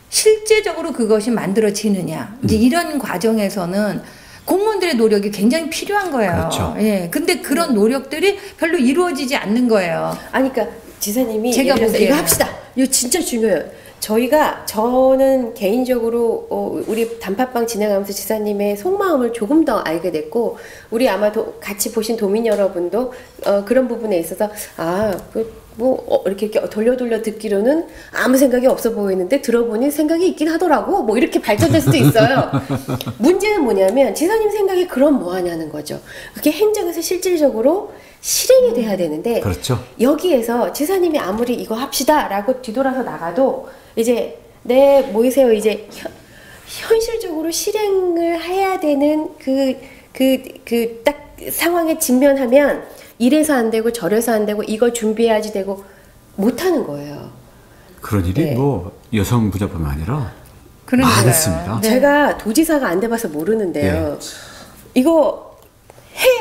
실제적으로 그것이 만들어지느냐. 이제 이런 과정에서는 공무원들의 노력이 굉장히 필요한 거예요. 그렇죠. 예. 근데 그런 노력들이 별로 이루어지지 않는 거예요. 아니 그러니까 지사님이 제가 예를 들어서 보기에는. 이거 합시다. 이거 진짜 중요해요. 저는 개인적으로 우리 단팥빵 진행하면서 지사님의 속마음을 조금 더 알게 됐고, 우리 아마도 같이 보신 도민 여러분도 그런 부분에 있어서 이렇게 돌려 듣기로는 아무 생각이 없어 보이는데 들어보니 생각이 있긴 하더라고. 뭐 이렇게 발전될 수도 있어요. 문제는 뭐냐면 지사님 생각이 그럼 뭐 하냐는 거죠. 그게 행정에서 실질적으로 실행이 돼야 되는데, 그렇죠. 여기에서 지사님이 아무리 이거 합시다라고 뒤돌아서 나가도 이제 모이세요. 이제 현실적으로 실행을 해야 되는 딱 상황에 직면하면 이래서 안 되고 저래서 안 되고 이거 준비해야지 되고 못 하는 거예요. 그런 일이 네. 뭐 여성 부자뿐만 아니라 그러니까요. 많습니다. 네. 제가 도지사가 안 돼봐서 모르는데요. 예. 이거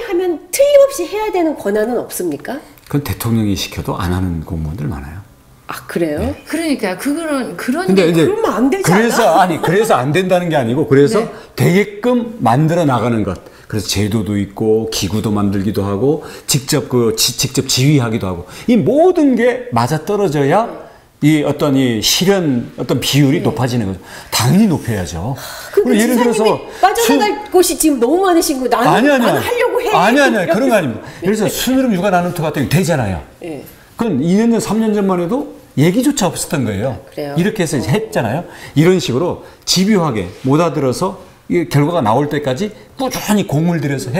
하면 틀림없이 해야 되는 권한은 없습니까? 그건 대통령이 시켜도 안 하는 공무원들 많아요. 아 그래요? 그러니까 그런 근데 이제 그러면 안 되지 않아? 그래서 안 된다는 게 아니고 그래서 네. 되게끔 만들어 나가는 것. 그래서 제도도 있고 기구도 만들기도 하고 직접 직접 지휘하기도 하고 이 모든 게 맞아 떨어져야 이 어떤 이 실현 어떤 비율이 높아지는 거죠. 당연히 높여야죠. 근데 예를 들어서 빠져나갈 곳이 지금 너무 많으신 거 나는 하려고 해. 아니 그런 거 아닙니다. 예를 들어서 순으름 육아 나눔터 같은 게 되잖아요. 예. 그건 2년 전 3년 전만 해도 얘기조차 없었던 거예요. 그래요? 이렇게 해서 이제 했잖아요. 이런 식으로 집요하게 못 알아들어서 이 결과가 나올 때까지 꾸준히 공을 들여서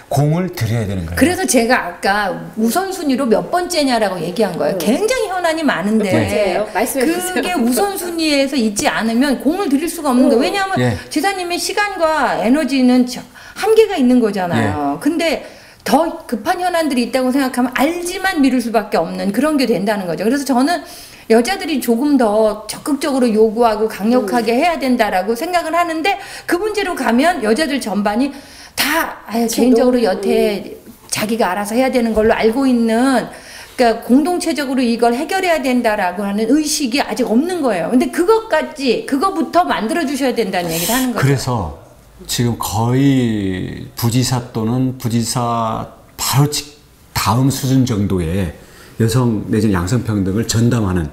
공을 들여야 되는 거예요. 그래서 제가 아까 우선순위로 몇 번째냐라고 얘기한 거예요. 굉장히 현안이 많은데 몇 번째예요? 말씀해 주세요. 그게 우선순위에서 있지 않으면 공을 들일 수가 없는 거예요. 왜냐하면 예. 지사님의 시간과 에너지는 한계가 있는 거잖아요. 근데 더 급한 현안들이 있다고 생각하면 알지만 미룰 수밖에 없는 그런 게 된다는 거죠. 그래서 저는 여자들이 조금 더 적극적으로 요구하고 강력하게 해야 된다라고 생각을 하는데, 그 문제로 가면 여자들 전반이 다 개인적으로 여태 자기가 알아서 해야 되는 걸로 알고 있는, 그러니까 공동체적으로 이걸 해결해야 된다라고 하는 의식이 아직 없는 거예요. 근데 그거부터 만들어 주셔야 된다는 얘기를 하는 거죠. 그래서 지금 거의 부지사 또는 부지사 바로 다음 수준 정도의 여성 내지는 양성평등을 전담하는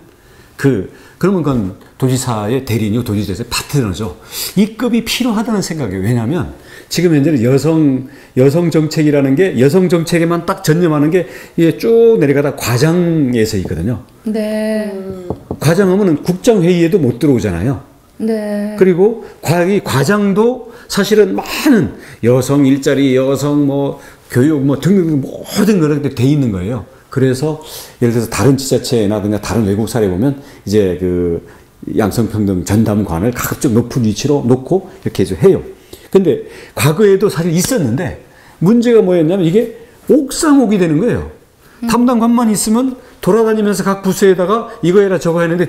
그러면 그건 도지사의 대리인이고 도지사의 파트너죠. 이 급이 필요하다는 생각이에요. 왜냐하면 지금 현재는 여성 정책이라는 게 여성 정책에만 딱 전념하는 게 이게 쭉 내려가다 과장에서 있거든요. 네. 과장하면은 국장회의에도 못 들어오잖아요. 네. 그리고 이 과장도 사실은 많은 여성 일자리, 여성 교육 등등 모든 그런 게 돼 있는 거예요. 그래서 예를 들어서 다른 지자체나든가 다른 외국 사례 보면 이제 그 양성평등 전담관을 가급적 높은 위치로 놓고 이렇게 해요. 근데 과거에도 사실 있었는데 문제가 뭐였냐면 이게 옥상옥이 되는 거예요. 담당관만 있으면 돌아다니면서 각 부서에다가 이거 해라 저거 했는데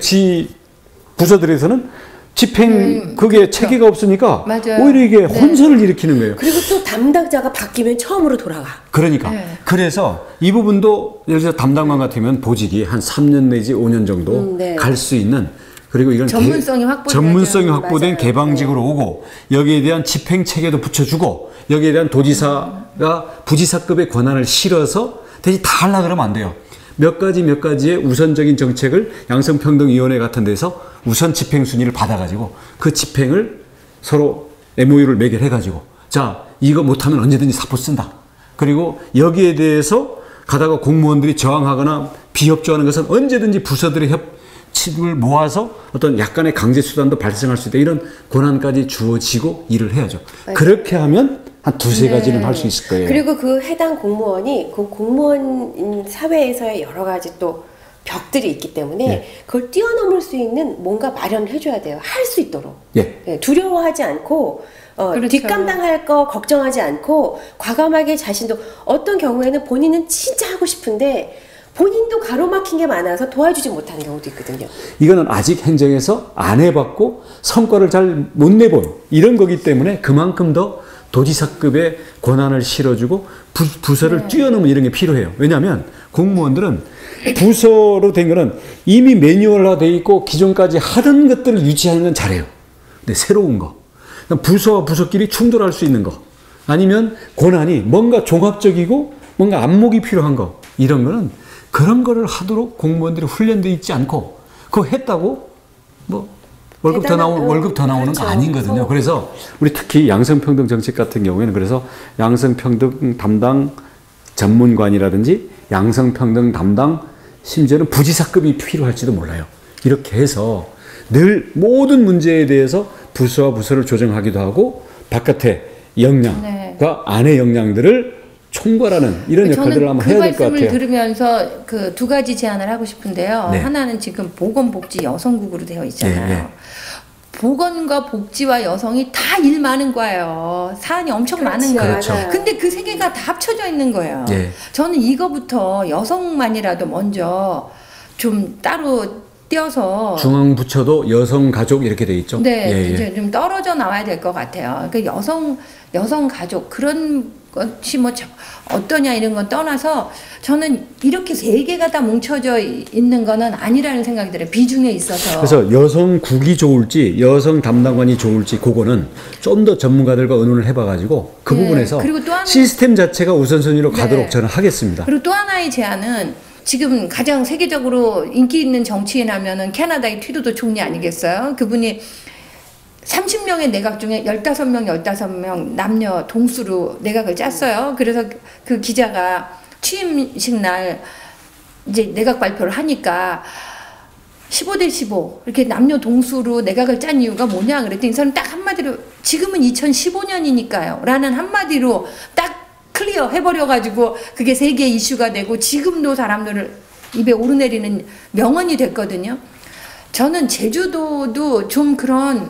부서들에서는 집행 그게 그렇죠. 체계가 없으니까 맞아요. 오히려 이게 혼선을 일으키는 거예요. 그리고 또 담당자가 바뀌면 처음으로 돌아가. 그러니까 네. 그래서 이 부분도 예를 들어 담당관 같으면 보직이 한 3년 내지 5년 정도 네. 갈 수 있는, 그리고 이런 전문성이 확보된 맞아요. 개방직으로 오고 여기에 대한 집행 체계도 붙여주고 여기에 대한 도지사가 부지사급의 권한을 실어서 대신 다 하려고 그러면 안 돼요. 몇 가지의 우선적인 정책을 양성평등위원회 같은 데서 우선 집행 순위를 받아가지고 그 집행을 서로 MOU를 매결해가지고 자 이거 못하면 언제든지 사표 쓴다. 그리고 여기에 대해서 가다가 공무원들이 저항하거나 비협조하는 것은 언제든지 부서들의 협치를 모아서 어떤 약간의 강제 수단도 발생할 수 있다. 이런 권한까지 주어지고 일을 해야죠. 맞아요. 그렇게 하면 한 두세 가지는 할 수 있을 거예요. 그리고 그 해당 공무원이 그 공무원 사회에서의 여러 가지 또 벽들이 있기 때문에 예. 그걸 뛰어넘을 수 있는 뭔가 마련을 해줘야 돼요. 할 수 있도록. 예. 예, 두려워하지 않고 그렇죠. 뒷감당할 거 걱정하지 않고 과감하게 자신도 어떤 경우에는 본인은 진짜 하고 싶은데 본인도 가로막힌 게 많아서 도와주지 못하는 경우도 있거든요. 이거는 아직 행정에서 안 해봤고 성과를 잘 못 내본 이런 거기 때문에 그만큼 더 도지사급의 권한을 실어주고 부서를 뛰어넘는 이런 게 필요해요. 왜냐하면 공무원들은 부서로 된 거는 이미 매뉴얼화 돼 있고 기존까지 하던 것들을 유지하는 건 잘해요. 근데 새로운 거, 부서와 부서끼리 충돌할 수 있는 거, 아니면 권한이 뭔가 종합적이고 뭔가 안목이 필요한 거, 이런 거는 그런 거를 하도록 공무원들이 훈련되어 있지 않고 그거 했다고 뭐 월급 더 나오는 그렇죠. 거 아니거든요. 그래서 우리 특히 양성평등 정책 같은 경우에는 그래서 양성평등 담당 전문관이라든지 양성평등 담당 심지어는 부지사급이 필요할지도 몰라요. 이렇게 해서 늘 모든 문제에 대해서 부서와 부서를 조정하기도 하고 바깥의 역량과 네. 안의 역량들을 총괄하는 이런 역할들을 한번 해야 될 것 같아요. 그 말씀을 들으면서 그 두 가지 제안을 하고 싶은데요. 네. 하나는 지금 보건복지 여성국으로 되어 있잖아요. 네, 네. 보건과 복지와 여성이 다 일 많은 거예요. 사안이 엄청 많은 거예요. 그렇죠. 맞아요. 근데 그 세 개가 다 합쳐져 있는 거예요. 네. 저는 이거부터 여성만이라도 먼저 좀 따로 띄어서 중앙부처도 여성가족 이렇게 돼 있죠. 네, 예, 예. 이제 좀 떨어져 나와야 될 것 같아요. 그 여성 가족 그런 것이 뭐 어떠냐 이런 건 떠나서 저는 이렇게 세 개가 다 뭉쳐져 있는 거는 아니라는 생각이 들어요. 비중에 있어서. 그래서 여성국이 좋을지 여성 담당관이 좋을지 그거는 좀 더 전문가들과 의논을 해봐가지고 그 네, 부분에서 그리고 또 하나- 시스템 자체가 우선순위로 네. 가도록 저는 하겠습니다. 그리고 또 하나의 제안은 지금 가장 세계적으로 인기 있는 정치인 하면은 캐나다의 트루도 총리 아니겠어요? 그분이 30명의 내각 중에 15명 남녀 동수로 내각을 짰어요. 그래서 그 기자가 취임식 날 이제 내각 발표를 하니까 15대 15 이렇게 남녀 동수로 내각을 짠 이유가 뭐냐 그랬더니 이 사람 딱 한마디로 지금은 2015년이니까요 라는 한마디로 딱 클리어 해버려가지고 그게 세계 이슈가 되고 지금도 사람들을 입에 오르내리는 명언이 됐거든요. 저는 제주도도 좀 그런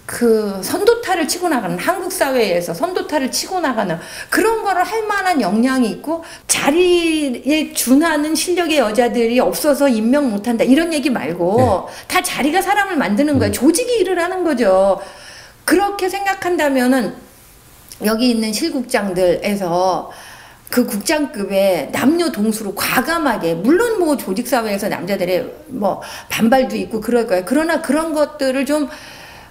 그 선도타를 치고 나가는 한국 사회에서 선도타를 치고 나가는 그런 거를 할 만한 역량이 있고 자리에 준하는 실력의 여자들이 없어서 임명 못한다 이런 얘기 말고 다 자리가 사람을 만드는 거예요. 조직이 일을 하는 거죠. 그렇게 생각한다면은 여기 있는 실국장들에서 그 국장급의 남녀 동수로 과감하게 물론 뭐 조직 사회에서 남자들의 뭐 반발도 있고 그럴 거예요. 그러나 그런 것들을 좀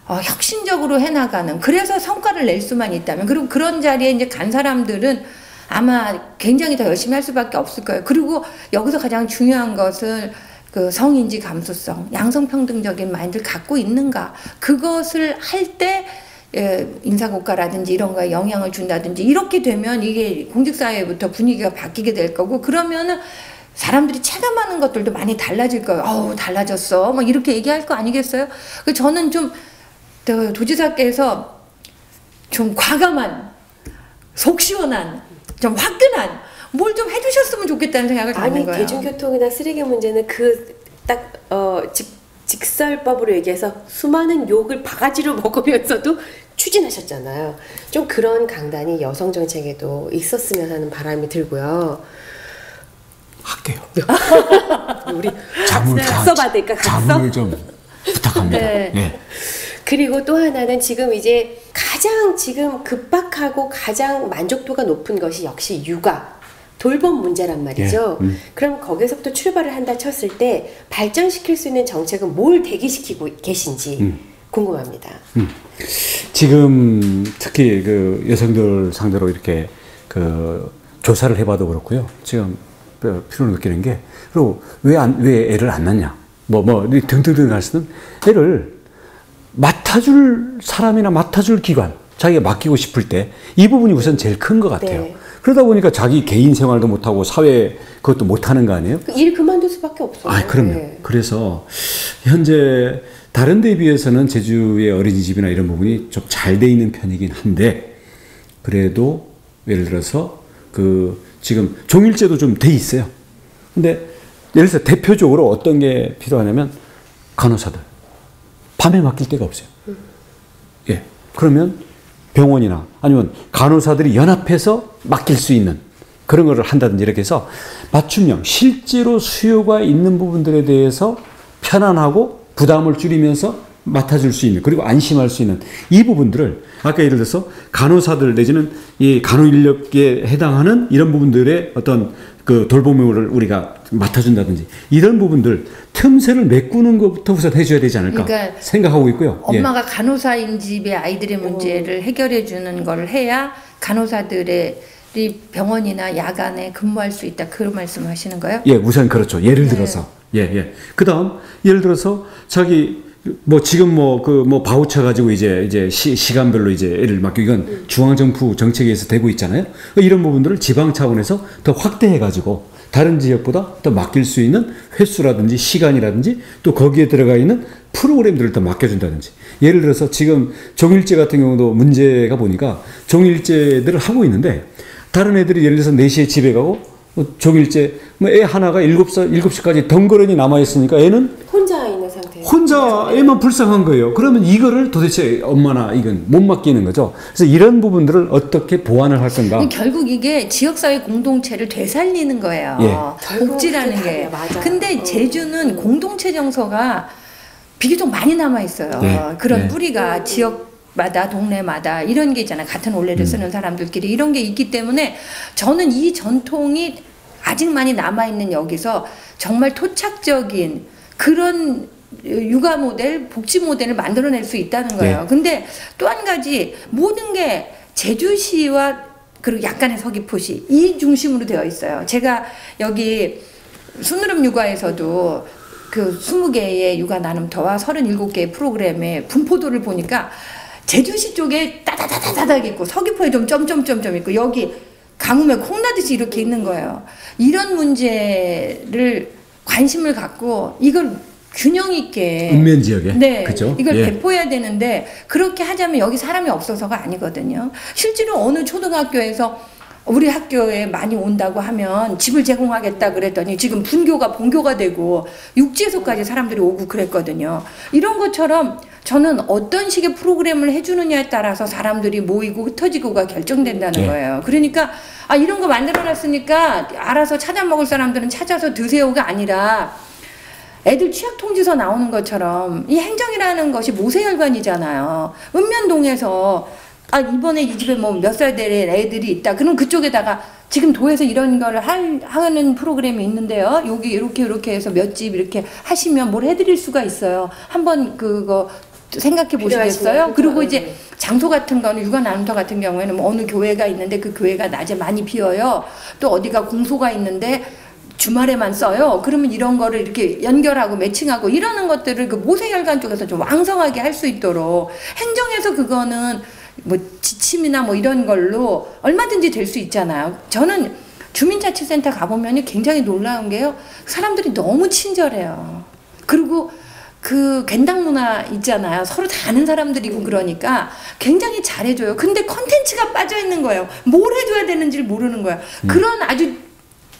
혁신적으로 해나가는 그래서 성과를 낼 수만 있다면 그리고 그런 자리에 이제 간 사람들은 아마 굉장히 더 열심히 할 수밖에 없을 거예요. 그리고 여기서 가장 중요한 것은 그 성인지 감수성, 양성평등적인 마인드를 갖고 있는가 그것을 할 때 인사고과라든지 이런 거에 영향을 준다든지 이렇게 되면 이게 공직사회부터 분위기가 바뀌게 될 거고 그러면은 사람들이 체감하는 것들도 많이 달라질 거예요. 어우 달라졌어. 뭐 이렇게 얘기할 거 아니겠어요? 저는 좀 도지사께서 좀 과감한 속 시원한 좀 화끈한 뭘 좀 해주셨으면 좋겠다는 생각을 갖는 아니 거예요. 대중교통이나 쓰레기 문제는 그 딱 직설법으로 얘기해서 수많은 욕을 바가지로 먹으면서도 추진하셨잖아요. 좀 그런 강단이 여성 정책에도 있었으면 하는 바람이 들고요. 할게요. 우리 자문을 각서받을까 각서? 자문을 좀 부탁합니다. 네. 예. 그리고 또 하나는 지금 이제 가장 지금 급박하고 가장 만족도가 높은 것이 역시 육아, 돌봄 문제란 말이죠. 그럼 거기서부터 출발을 한다 쳤을 때 발전시킬 수 있는 정책은 뭘 대기시키고 계신지 궁금합니다. 지금 특히 그 여성들 상대로 이렇게 그 조사를 해봐도 그렇고요. 지금 필요로 느끼는 게 그리고 왜 애를 안 낳냐 등등등 할 수는 애를 맡아줄 사람이나 맡아줄 기관 자기가 맡기고 싶을 때 이 부분이 우선 제일 큰 것 같아요. 네. 그러다 보니까 자기 개인 생활도 못하고 사회 그것도 못하는 거 아니에요? 일 그만둘 수밖에 없어요. 아, 그럼요. 네. 그래서 현재 다른 데에 비해서는 제주의 어린이집이나 이런 부분이 좀 잘 돼 있는 편이긴 한데 그래도 예를 들어서 그 지금 종일제도 좀 돼 있어요. 근데 예를 들어서 대표적으로 어떤 게 필요하냐면 간호사들. 밤에 맡길 데가 없어요. 예. 그러면 병원이나 아니면 간호사들이 연합해서 맡길 수 있는 그런 거를 한다든지 이렇게 해서 맞춤형, 실제로 수요가 있는 부분들에 대해서 편안하고 부담을 줄이면서 맡아줄 수 있는, 그리고 안심할 수 있는 이 부분들을 아까 예를 들어서 간호사들 내지는 이 간호 인력에 해당하는 이런 부분들의 어떤 그 돌봄을 우리가 맡아준다든지 이런 부분들 틈새를 메꾸는 것부터 우선 해줘야 되지 않을까 그러니까 생각하고 있고요. 엄마가 간호사인 집의 아이들의 문제를 해결해 주는 걸 해야 간호사들의 병원이나 야간에 근무할 수 있다. 그런 말씀을 하시는 거예요? 예, 우선 그렇죠. 예를 들어서 예. 그다음 예를 들어서 자기 뭐 지금 뭐 바우처 가지고 이제 시간별로 이제 애를 맡기고 이건 중앙정부 정책에서 되고 있잖아요. 이런 부분들을 지방 차원에서 더 확대해 가지고 다른 지역보다 더 맡길 수 있는 횟수라든지 시간이라든지 또 거기에 들어가 있는 프로그램들을 더 맡겨준다든지. 예를 들어서 지금 종일제 같은 경우도 문제가 보니까 종일제들을 하고 있는데 다른 애들이 예를 들어서 4시에 집에 가고 종일제 애 하나가 7시까지 덩그러니 남아있으니까 애는 혼자 있는 상태. 혼자 애만 불쌍한 거예요. 그러면 이거를 도대체 엄마나 이건 못 맡기는 거죠. 그래서 이런 부분들을 어떻게 보완을 할 건가. 결국 이게 지역사회 공동체를 되살리는 거예요. 예. 복지라는 게. 맞아. 근데 제주는 공동체 정서가 비교적 많이 남아있어요. 네. 그런 네. 뿌리가 지역마다 동네마다 이런 게 있잖아요. 같은 올레를 쓰는 사람들끼리 이런 게 있기 때문에 저는 이 전통이 아직 많이 남아있는 여기서 정말 토착적인 그런 육아 모델, 복지 모델을 만들어낼 수 있다는 거예요. 네. 근데 또 한 가지 모든 게 제주시와 그리고 약간의 서귀포시 이 중심으로 되어 있어요. 제가 여기 순으름 육아에서도 그 20개의 육아 나눔터와 37개의 프로그램의 분포도를 보니까 제주시 쪽에 따다다다닥 있고 서귀포에 좀 점점점점 있고 여기 가뭄에 콩나듯이 이렇게 있는 거예요. 이런 문제를 관심을 갖고 이걸 균형 있게 읍면 지역에 네, 그죠? 이걸 예. 배포해야 되는데 그렇게 하자면 여기 사람이 없어서가 아니거든요. 실제로 어느 초등학교에서 우리 학교에 많이 온다고 하면 집을 제공하겠다 그랬더니 지금 분교가 본교가 되고 육지에서까지 사람들이 오고 그랬거든요. 이런 것처럼 저는 어떤 식의 프로그램을 해주느냐에 따라서 사람들이 모이고 흩어지고가 결정된다는 네. 거예요. 그러니까 이런 거 만들어놨으니까 알아서 찾아 먹을 사람들은 찾아서 드세요가 아니라 애들 취약통지서 나오는 것처럼 이 행정이라는 것이 모세혈관이잖아요. 읍면동에서 이번에 이 집에 뭐 몇 살 될 애들이 있다. 그럼 그쪽에다가 지금 도에서 이런 거를 하는 프로그램이 있는데요. 여기 이렇게 해서 몇 집 이렇게 하시면 뭘 해드릴 수가 있어요. 한번 그거 생각해 보시겠어요? 그리고 이제 장소 같은 거는 육아 나눔터 같은 경우에는 뭐 어느 교회가 있는데 그 교회가 낮에 많이 비어요. 또 어디가 공소가 있는데 주말에만 써요. 그러면 이런 거를 이렇게 연결하고 매칭하고 이러는 것들을 그 모세혈관 쪽에서 좀 왕성하게 할 수 있도록 행정에서 그거는 뭐 지침이나 뭐 이런 걸로 얼마든지 될 수 있잖아요. 저는 주민자치센터 가보면 굉장히 놀라운 게요. 사람들이 너무 친절해요. 그리고 그 괜당 문화 있잖아요. 서로 다 아는 사람들이고 그러니까 굉장히 잘해줘요. 근데 컨텐츠가 빠져있는 거예요. 뭘 해줘야 되는지를 모르는 거예요. 그런 아주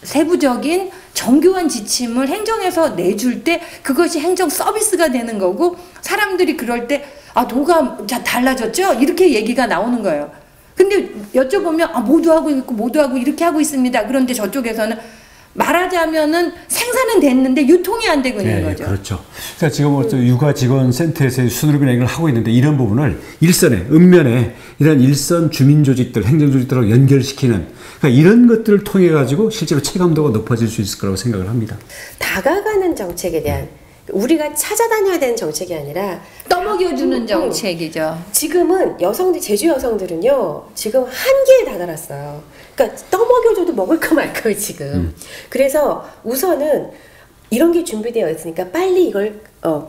세부적인 정교한 지침을 행정에서 내줄 때 그것이 행정 서비스가 되는 거고 사람들이 그럴 때 도가 달라졌죠? 이렇게 얘기가 나오는 거예요. 근데 여쭤보면 모두 하고 있고 모두 하고 이렇게 하고 있습니다. 그런데 저쪽에서는 말하자면은 생산은 됐는데 유통이 안 되고 있는 거죠. 그렇죠. 그러니까 지금 육아직원센터에서 순으로 행을 하고 있는데 이런 부분을 일선에, 읍면에 이런 일선 주민조직들, 행정조직들하고 연결시키는 그러니까 이런 것들을 통해 가지고 실제로 체감도가 높아질 수 있을 거라고 생각을 합니다. 다가가는 정책에 대한 우리가 찾아다녀야 되는 정책이 아니라 떠먹여주는 정책이죠. 지금은 제주 여성들은요 지금 한계에 다다랐어요. 그러니까 떠먹여줘도 먹을까 말까요 지금. 그래서 우선은 이런 게 준비되어 있으니까 빨리 이걸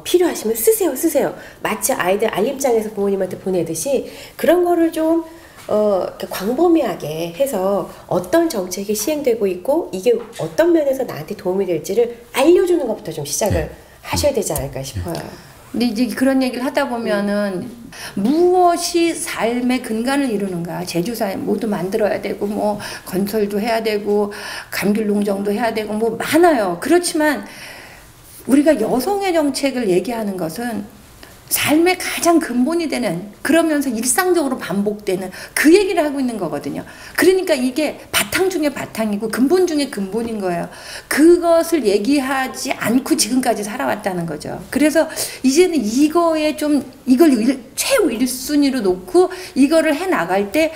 필요하시면 쓰세요. 마치 아이들 알림장에서 부모님한테 보내듯이 그런 거를 좀 광범위하게 해서 어떤 정책이 시행되고 있고 이게 어떤 면에서 나한테 도움이 될지를 알려주는 것부터 좀 시작을 하셔야 되지 않을까 싶어요. 근데 이제 그런 얘기를 하다 보면은 무엇이 삶의 근간을 이루는가? 제주사에 모두 만들어야 되고 뭐 건설도 해야 되고 감귤 농정도 해야 되고 뭐 많아요. 그렇지만 우리가 여성의 정책을 얘기하는 것은 삶의 가장 근본이 되는, 그러면서 일상적으로 반복되는 그 얘기를 하고 있는 거거든요. 그러니까 이게 바탕 중에 바탕이고 근본 중에 근본인 거예요. 그것을 얘기하지 않고 지금까지 살아왔다는 거죠. 그래서 이제는 이거에 좀 이걸 최후 1순위로 놓고 이거를 해 나갈 때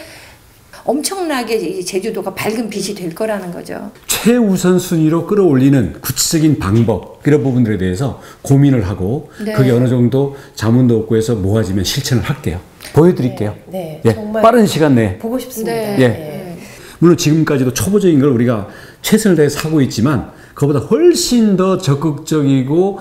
엄청나게 이 제주도가 밝은 빛이 될 거라는 거죠. 최우선 순위로 끌어올리는 구체적인 방법, 그런 부분들에 대해서 고민을 하고 네. 그게 어느 정도 자문도 없고 해서 모아지면 실천을 할게요. 보여드릴게요. 네, 예, 정말 빠른 시간 내에. 보고 싶습니다. 네. 예. 물론 지금까지도 초보적인 걸 우리가 최선을 다해서 하고 있지만 그보다 훨씬 더 적극적이고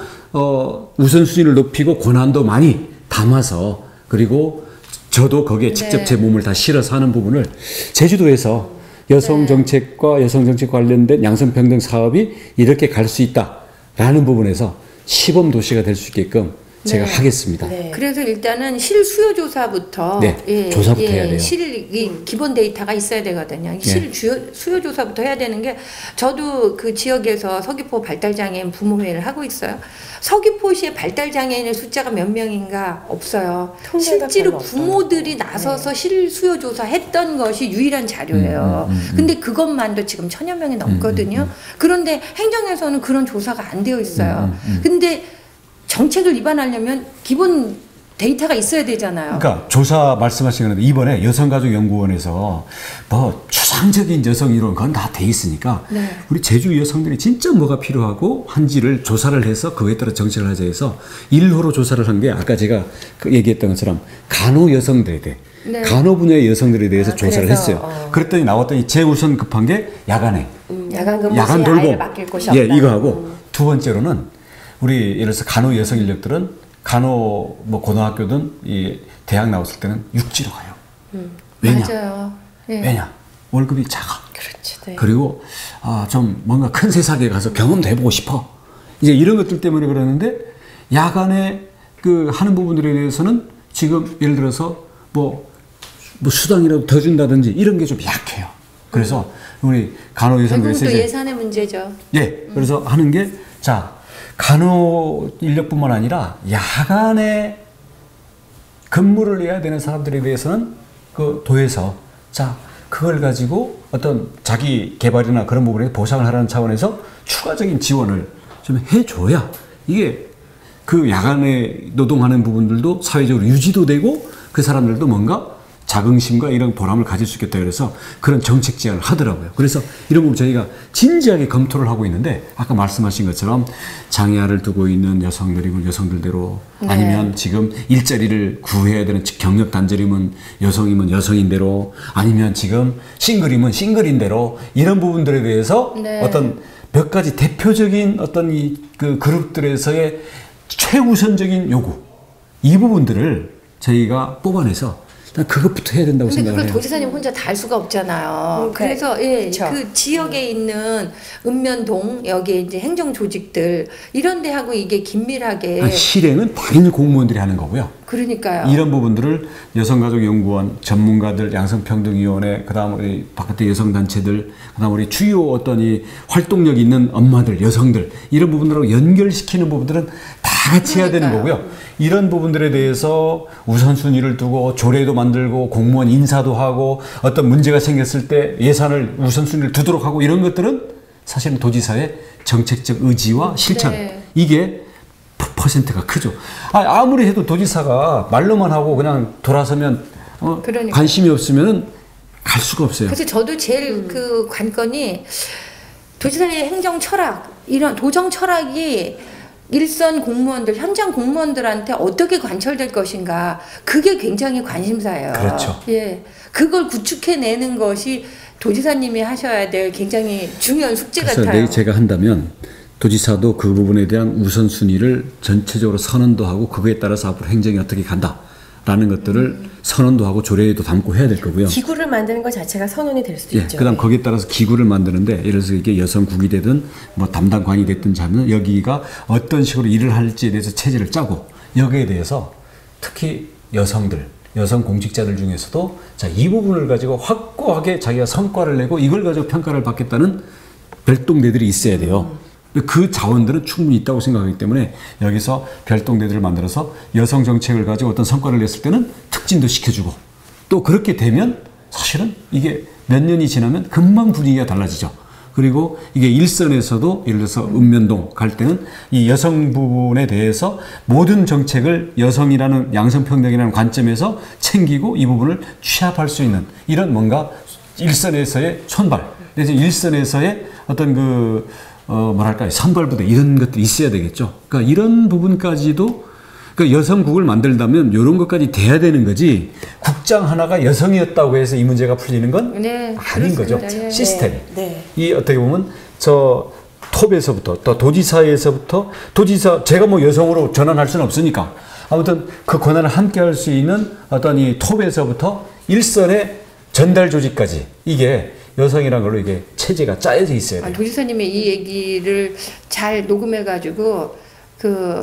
우선순위를 높이고 권한도 많이 담아서, 그리고 저도 거기에 직접 네. 제 몸을 다 실어서 하는 부분을 제주도에서 여성 정책과 여성 정책 관련된 양성평등 사업이 이렇게 갈 수 있다라는 부분에서 시범 도시가 될 수 있게끔 제가 하겠습니다. 네. 그래서 일단은 실수요 조사부터 네, 조사부터 해야 돼요. 기본 데이터가 있어야 되거든요. 실수요 조사부터 해야 되는 게, 저도 그 지역에서 서귀포 발달장애인 부모회를 하고 있어요. 서귀포시의 발달장애인의 숫자가 몇 명인가 없어요. 통계가 실제로 별로 부모들이 없더라고요. 나서서 실수요 조사했던 것이 유일한 자료예요. 근데 그것만도 지금 1000여 명이 넘거든요. 그런데 행정에서는 그런 조사가 안 되어 있어요. 근데 정책을 위반하려면 기본 데이터가 있어야 되잖아요. 그러니까 조사 말씀하신 건데 이번에 여성가족연구원에서 뭐 추상적인 여성 이론 그건 다 돼 있으니까 네. 우리 제주 여성들이 진짜 뭐가 필요하고 한지를 조사를 해서 그거에 따라 정책을 하자 해서 1호로 조사를 한 게 아까 제가 그 얘기했던 것처럼 간호 여성들에 대해 네. 간호 분야의 여성들에 대해서 조사를 그래서, 했어요. 그랬더니 나왔더니 제우선 급한 게 야간에 야간 근무 야간 시에 돌봄 아이를 맡길 곳이 없다. 예, 이거 하고 두 번째로는 우리 예를 들어서 간호 여성 인력들은 간호 뭐 고등학교든 이 대학 나왔을 때는 육지로 가요. 왜냐? 맞아요. 예. 왜냐? 월급이 작아. 그렇죠. 네. 그리고 좀 뭔가 큰 세상에 가서 경험도 해보고 싶어. 이제 이런 것들 때문에 그러는데 야간에 그 하는 부분들에 대해서는 지금 예를 들어서 뭐 수당이라도 더 준다든지 이런 게 좀 약해요. 그래서 우리 간호 여성들이 결국은 또 예산의 문제죠. 예, 그래서 하는 게 자. 간호 인력뿐만 아니라 야간에 근무를 해야 되는 사람들에 대해서는 그 도에서 자 그걸 가지고 어떤 자기 개발이나 그런 부분에 보상을 하라는 차원에서 추가적인 지원을 좀 해줘야 이게 그 야간에 노동하는 부분들도 사회적으로 유지도 되고 그 사람들도 뭔가 자긍심과 이런 보람을 가질 수 있겠다 그래서 그런 정책 제안을 하더라고요. 그래서 이런 부분 저희가 진지하게 검토를 하고 있는데 아까 말씀하신 것처럼 장애아를 두고 있는 여성들이면 여성들대로 아니면 지금 일자리를 구해야 되는 경력 단절이면 여성이면 여성인대로 아니면 지금 싱글이면 싱글인대로 이런 부분들에 대해서 어떤 몇 가지 대표적인 어떤 그 그룹들에서의 최우선적인 요구 이 부분들을 저희가 뽑아내서 그것부터 해야 된다고 근데 생각을 그걸 해요. 도지사님 혼자 다 할 수가 없잖아요. 그래서 그렇죠. 그 지역에 있는 읍면동 여기 이제 행정 조직들 이런 데하고 이게 긴밀하게 실행은 당연히 공무원들이 하는 거고요. 그러니까요. 이런 부분들을 여성가족연구원, 전문가들, 양성평등위원회, 그다음 우리 바깥의 여성단체들, 그다음 우리 주요 어떤 이 활동력 있는 엄마들, 여성들 이런 부분들하고 연결시키는 부분들은 다 같이 해야 되는 거고요. 이런 부분들에 대해서 우선순위를 두고 조례도 만들고 공무원 인사도 하고 어떤 문제가 생겼을 때 예산을 우선순위를 두도록 하고 이런 것들은 사실은 도지사의 정책적 의지와 실천 이게 퍼센트가 크죠. 아무리 해도 도지사가 말로만 하고 그냥 돌아서면 관심이 없으면 갈 수가 없어요. 그래서 저도 제일 그 관건이 도지사의 행정 철학 이런 도정 철학이 일선 공무원들, 현장 공무원들한테 어떻게 관철될 것인가 그게 굉장히 관심사예요. 그렇죠. 예, 그걸 구축해내는 것이 도지사님이 하셔야 될 굉장히 중요한 숙제 그래서 같아요. 제가 한다면 도지사도 그 부분에 대한 우선순위를 전체적으로 선언도 하고 그거에 따라서 앞으로 행정이 어떻게 간다라는 것들을 선언도 하고 조례에도 담고 해야 될 거고요. 기구를 만드는 것 자체가 선언이 될 수도 있죠. 그다음 거기에 따라서 기구를 만드는데 예를 들어서 이게 여성국이 되든 뭐 담당관이 됐든 하면 여기가 어떤 식으로 일을 할지에 대해서 체제를 짜고 여기에 대해서 특히 여성 공직자들 중에서도 자, 이 부분을 가지고 확고하게 자기가 성과를 내고 이걸 가지고 평가를 받겠다는 별동대들이 있어야 돼요. 그 자원들은 충분히 있다고 생각하기 때문에 여기서 별동대들을 만들어서 여성 정책을 가지고 어떤 성과를 냈을 때는 특진도 시켜주고 또 그렇게 되면 사실은 이게 몇 년이 지나면 금방 분위기가 달라지죠. 그리고 이게 일선에서도 예를 들어서 읍면동 갈 때는 이 여성 부분에 대해서 모든 정책을 여성이라는 양성평등이라는 관점에서 챙기고 이 부분을 취합할 수 있는 이런 뭔가 일선에서의 손발, 그래서 일선에서의 어떤 뭐랄까요, 선발부대 이런 것들이 있어야 되겠죠. 그러니까 이런 부분까지도 그러니까 여성국을 만들다면 이런 것까지 돼야 되는 거지 국장 하나가 여성이었다고 해서 이 문제가 풀리는 건 네, 아닌 거죠. 네. 시스템이. 네. 이 어떻게 보면 저 톱에서부터 또 도지사에서부터 제가 뭐 여성으로 전환할 수는 없으니까 아무튼 그 권한을 함께 할 수 있는 어떤 이 톱에서부터 일선의 전달 조직까지 이게 여성이란 걸로 이게 체제가 짜여져 있어야 돼요. 도지사님의 이 얘기를 잘 녹음해가지고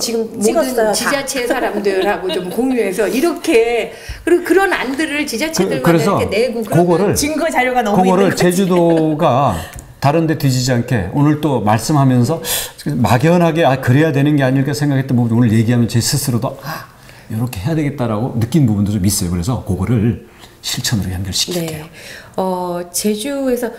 지금 모든 찍었어요, 지자체 사람들하고 좀 공유해서 이렇게 그리고 그런 안들을 지자체들마다 이렇게 내고 그거를 증거 자료가 너무 있는 그거를 거지. 제주도가 다른 데 뒤지지 않게 오늘 또 말씀하면서 막연하게 그래야 되는 게 아닐까 생각했던 부분 오늘 얘기하면 제 스스로도 이렇게 해야 되겠다라고 느낀 부분도 좀 있어요. 그래서 그거를 실천으로 연결시킬게요. 네. 제주에서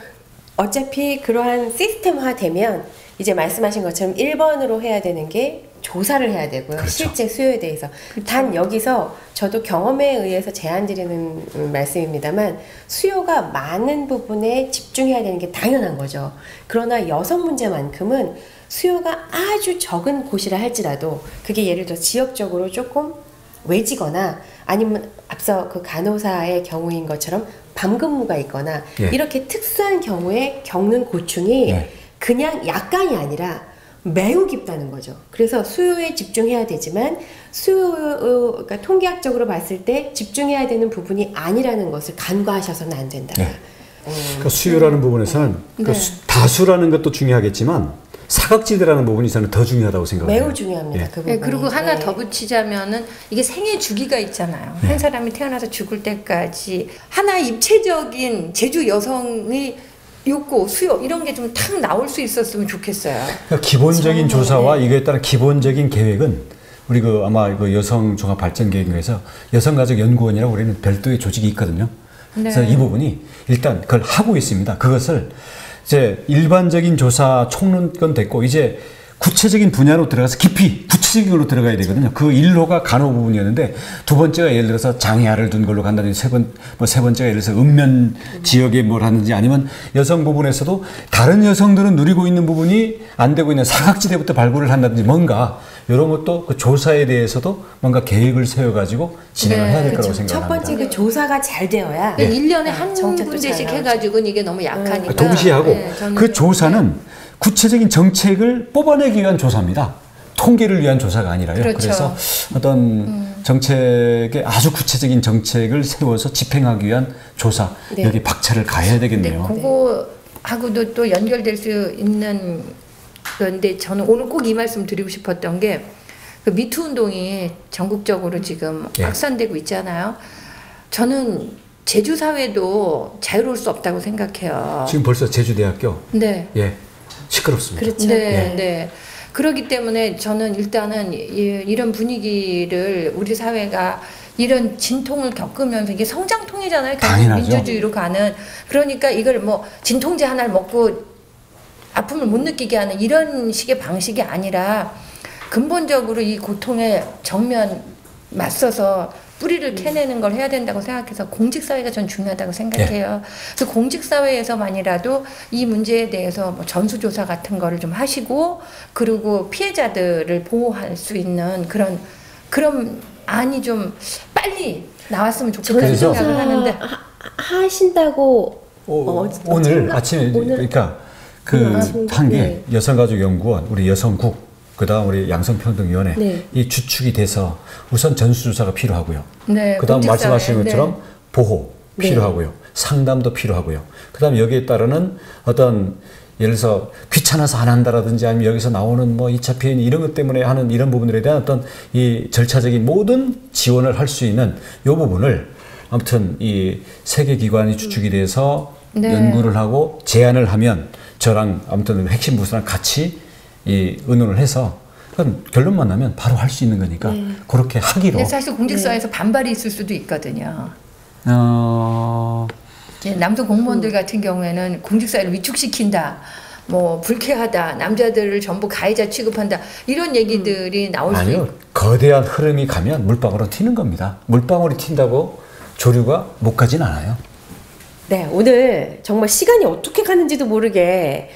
어차피 그러한 시스템화 되면 이제 말씀하신 것처럼 1번으로 해야 되는 게 조사를 해야 되고요. 그렇죠. 실제 수요에 대해서. 그렇죠. 단 여기서 저도 경험에 의해서 제안드리는 말씀입니다만 수요가 많은 부분에 집중해야 되는 게 당연한 거죠. 그러나 여성 문제만큼은 수요가 아주 적은 곳이라 할지라도 그게 예를 들어 지역적으로 조금 외지거나 아니면 앞서 그 간호사의 경우인 것처럼 밤근무가 있거나 예. 이렇게 특수한 경우에 겪는 고충이 예. 그냥 약간이 아니라 매우 깊다는 거죠. 그래서 수요에 집중해야 되지만 그러니까 통계학적으로 봤을 때 집중해야 되는 부분이 아니라는 것을 간과하셔서는 안 된다. 네. 그러니까 수요라는 부분에서는 네. 다수라는 것도 중요하겠지만 사각지대라는 부분이 저는 더 중요하다고 생각해요. 매우 중요합니다. 예. 그 부분이. 네, 그리고 하나 네. 더 붙이자면은 이게 생애 주기가 있잖아요. 한 사람이 태어나서 죽을 때까지 하나 입체적인 제주 여성의 욕구, 수요 이런 게 좀 탁 나올 수 있었으면 좋겠어요. 그러니까 기본적인 정말, 조사와 네. 이거에 따른 기본적인 계획은 우리 아마 여성 종합 발전 계획에서 여성가족연구원이라고 우리는 별도의 조직이 있거든요. 그래서 네. 이 부분이 일단 그걸 하고 있습니다. 그것을 이제 일반적인 조사 총론건 됐고 이제 구체적인 분야로 들어가서 깊이 구체적인 걸로 들어가야 되거든요. 그 1호가 간호 부분이었는데 두 번째가 예를 들어서 장애아를 둔 걸로 간다든지 세 번째가 예를 들어서 읍면 지역에 뭘 하는지 아니면 여성 부분에서도 다른 여성들은 누리고 있는 부분이 안 되고 있는 사각지대부터 발굴을 한다든지 뭔가 이런 것도 그 조사에 대해서도 뭔가 계획을 세워가지고 진행을 네, 해야 될 거라고 그렇죠. 생각합니다. 첫 번째 그 조사가 잘 되어야 1년에 한 정책도 문제씩 잘 해가지고는 이게 너무 약하니까. 동시에 하고 네, 저는 그 좀- 조사는 구체적인 정책을 뽑아내기 위한 조사입니다. 통계를 위한 조사가 아니라요. 그렇죠. 그래서 어떤 정책에 아주 구체적인 정책을 세워서 집행하기 위한 조사 네. 여기 박차를 가해야 되겠네요. 그거하고도 또 연결될 수 있는 건데 저는 오늘 꼭 이 말씀 드리고 싶었던 게 그 미투 운동이 전국적으로 지금 예. 확산되고 있잖아요. 저는 제주 사회도 자유로울 수 없다고 생각해요. 지금 벌써 제주대학교 네. 예 시끄럽습니다. 그렇죠. 네, 네. 그렇기 때문에 저는 일단은 이런 분위기를 우리 사회가 이런 진통을 겪으면서 이게 성장통이잖아요. 결국 당연하죠. 민주주의로 가는. 그러니까 이걸 뭐 진통제 하나를 먹고 아픔을 못 느끼게 하는 이런 식의 방식이 아니라 근본적으로 이 고통에 정면 맞서서 뿌리를 캐내는 걸 해야 된다고 생각해서 공직사회가 전 중요하다고 생각해요. 그래서 공직사회에서만이라도 이 문제에 대해서 뭐 전수조사 같은 거를 좀 하시고 그리고 피해자들을 보호할 수 있는 그런 안이 좀 빨리 나왔으면 좋겠다는 그래서 생각을 하는데 하신다고 오늘 아침에 그러니까 그 한 게 네. 여성가족연구원 우리 여성국 그다음 우리 양성평등위원회 네. 이 주축이 돼서 우선 전수조사가 필요하고요. 네, 그다음 공직사회, 말씀하신 것처럼 보호 네. 필요하고요. 상담도 필요하고요. 그다음 여기에 따르는 어떤 예를 들어서 귀찮아서 안 한다라든지 아니면 여기서 나오는 뭐 2차 피해 이런 것 때문에 하는 이런 부분들에 대한 어떤 이 절차적인 모든 지원을 할 수 있는 이 부분을 아무튼 이 세계 기관이 주축이 돼서 네. 연구를 하고 제안을 하면 저랑 아무튼 핵심 부서랑 같이 이 의논을 해서 그건 결론만 나면 바로 할 수 있는 거니까 그렇게 하기로. 근데 사실 공직사회에서 반발이 있을 수도 있거든요. 이제 남성 공무원들 같은 경우에는 공직사회를 위축시킨다, 뭐 불쾌하다, 남자들을 전부 가해자 취급한다 이런 얘기들이 나올 수 아니요. 있고. 거대한 흐름이 가면 물방울은 튀는 겁니다. 물방울이 튄다고 조류가 못 가진 않아요. 네, 오늘 정말 시간이 어떻게 가는지도 모르게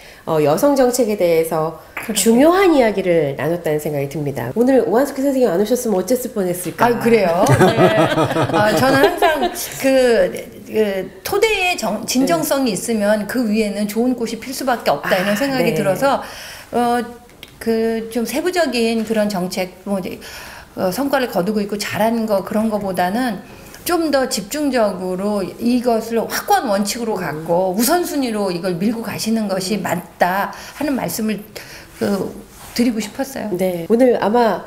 여성 정책에 대해서 중요한 이야기를 나눴다는 생각이 듭니다. 오늘 오한숙희 선생님 안 오셨으면 어쨌을 뻔했을까? 아, 그래요? 네. 저는 항상 그 토대의 진정성이 있으면 그 위에는 좋은 꽃이 필 수밖에 없다 이런 생각이 네. 들어서 그 좀 세부적인 그런 정책 뭐 성과를 거두고 있고 잘하는 거 그런 거보다는 좀 더 집중적으로 이것을 확고한 원칙으로 갖고 우선순위로 이걸 밀고 가시는 것이 맞다 하는 말씀을 드리고 싶었어요. 네, 오늘 아마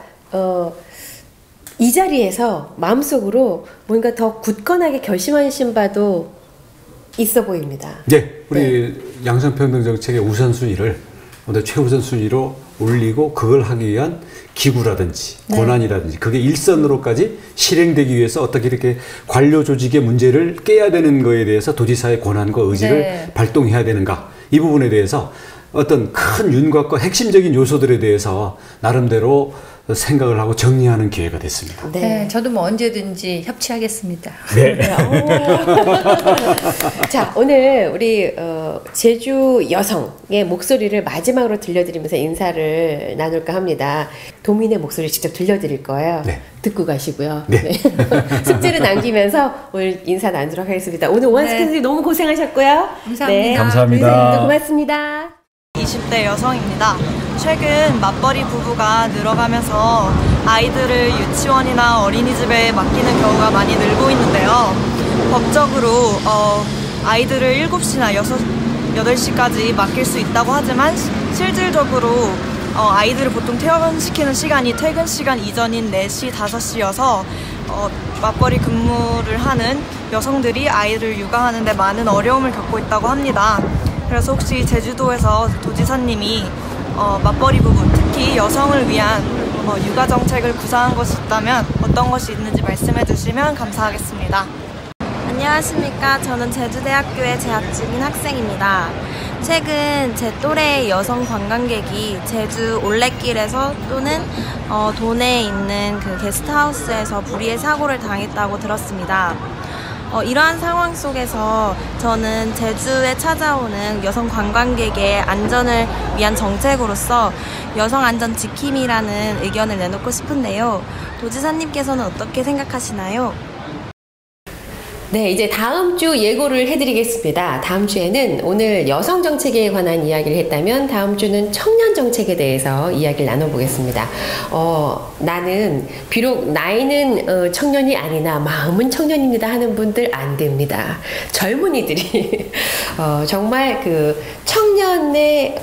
이 자리에서 마음속으로 뭔가 더 굳건하게 결심하신 바도 있어 보입니다. 네, 우리 양성평등 정책의 우선순위를 오늘 최우선 순위로 올리고 그걸 하기 위한 기구라든지 권한이라든지 그게 일선으로까지 실행되기 위해서 어떻게 이렇게 관료 조직의 문제를 깨야 되는 거에 대해서 도지사의 권한과 의지를 발동해야 되는가 이 부분에 대해서 어떤 큰 윤곽과 핵심적인 요소들에 대해서 나름대로 생각을 하고 정리하는 기회가 됐습니다. 네, 저도 뭐 언제든지 협치하겠습니다. 네. 자, 오늘 우리 제주 여성의 목소리를 마지막으로 들려드리면서 인사를 나눌까 합니다. 도민의 목소리를 직접 들려드릴 거예요. 네. 듣고 가시고요. 네. 네. 숙제를 남기면서 오늘 인사 나누도록 하겠습니다. 오늘 오한숙 선생님 너무 고생하셨고요. 감사합니다. 네. 감사합니다. 고맙습니다. 20대 여성입니다. 최근 맞벌이 부부가 늘어가면서 아이들을 유치원이나 어린이집에 맡기는 경우가 많이 늘고 있는데요. 법적으로 아이들을 7시나 8시까지 맡길 수 있다고 하지만 실질적으로 아이들을 보통 퇴원시키는 시간이 퇴근 시간 이전인 4시, 5시여서 맞벌이 근무를 하는 여성들이 아이를 육아하는 데 많은 어려움을 겪고 있다고 합니다. 그래서 혹시 제주도에서 도지사님이 맞벌이 부부, 특히 여성을 위한 육아 정책을 구상한 것이 있다면 어떤 것이 있는지 말씀해 주시면 감사하겠습니다. 안녕하십니까. 저는 제주대학교에 재학 중인 학생입니다. 최근 제 또래의 여성 관광객이 제주 올레길에서 또는 도내에 있는 그 게스트하우스에서 불의의 사고를 당했다고 들었습니다. 이러한 상황 속에서 저는 제주에 찾아오는 여성 관광객의 안전을 위한 정책으로서 여성 안전 지킴이라는 의견을 내놓고 싶은데요. 도지사님께서는 어떻게 생각하시나요? 네, 이제 다음 주 예고를 해드리겠습니다. 다음 주에는 오늘 여성 정책에 관한 이야기를 했다면 다음 주는 청년 정책에 대해서 이야기를 나눠보겠습니다. 나는 비록 나이는 청년이 아니나 마음은 청년입니다 하는 분들 안 됩니다. 젊은이들이 정말 그 청년의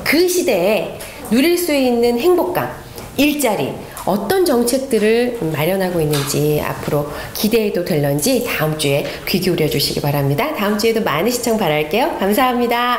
그 시대에 누릴 수 있는 행복감, 일자리, 어떤 정책들을 마련하고 있는지 앞으로 기대해도 될런지 다음 주에 귀 기울여 주시기 바랍니다. 다음 주에도 많은 시청 바랄게요. 감사합니다.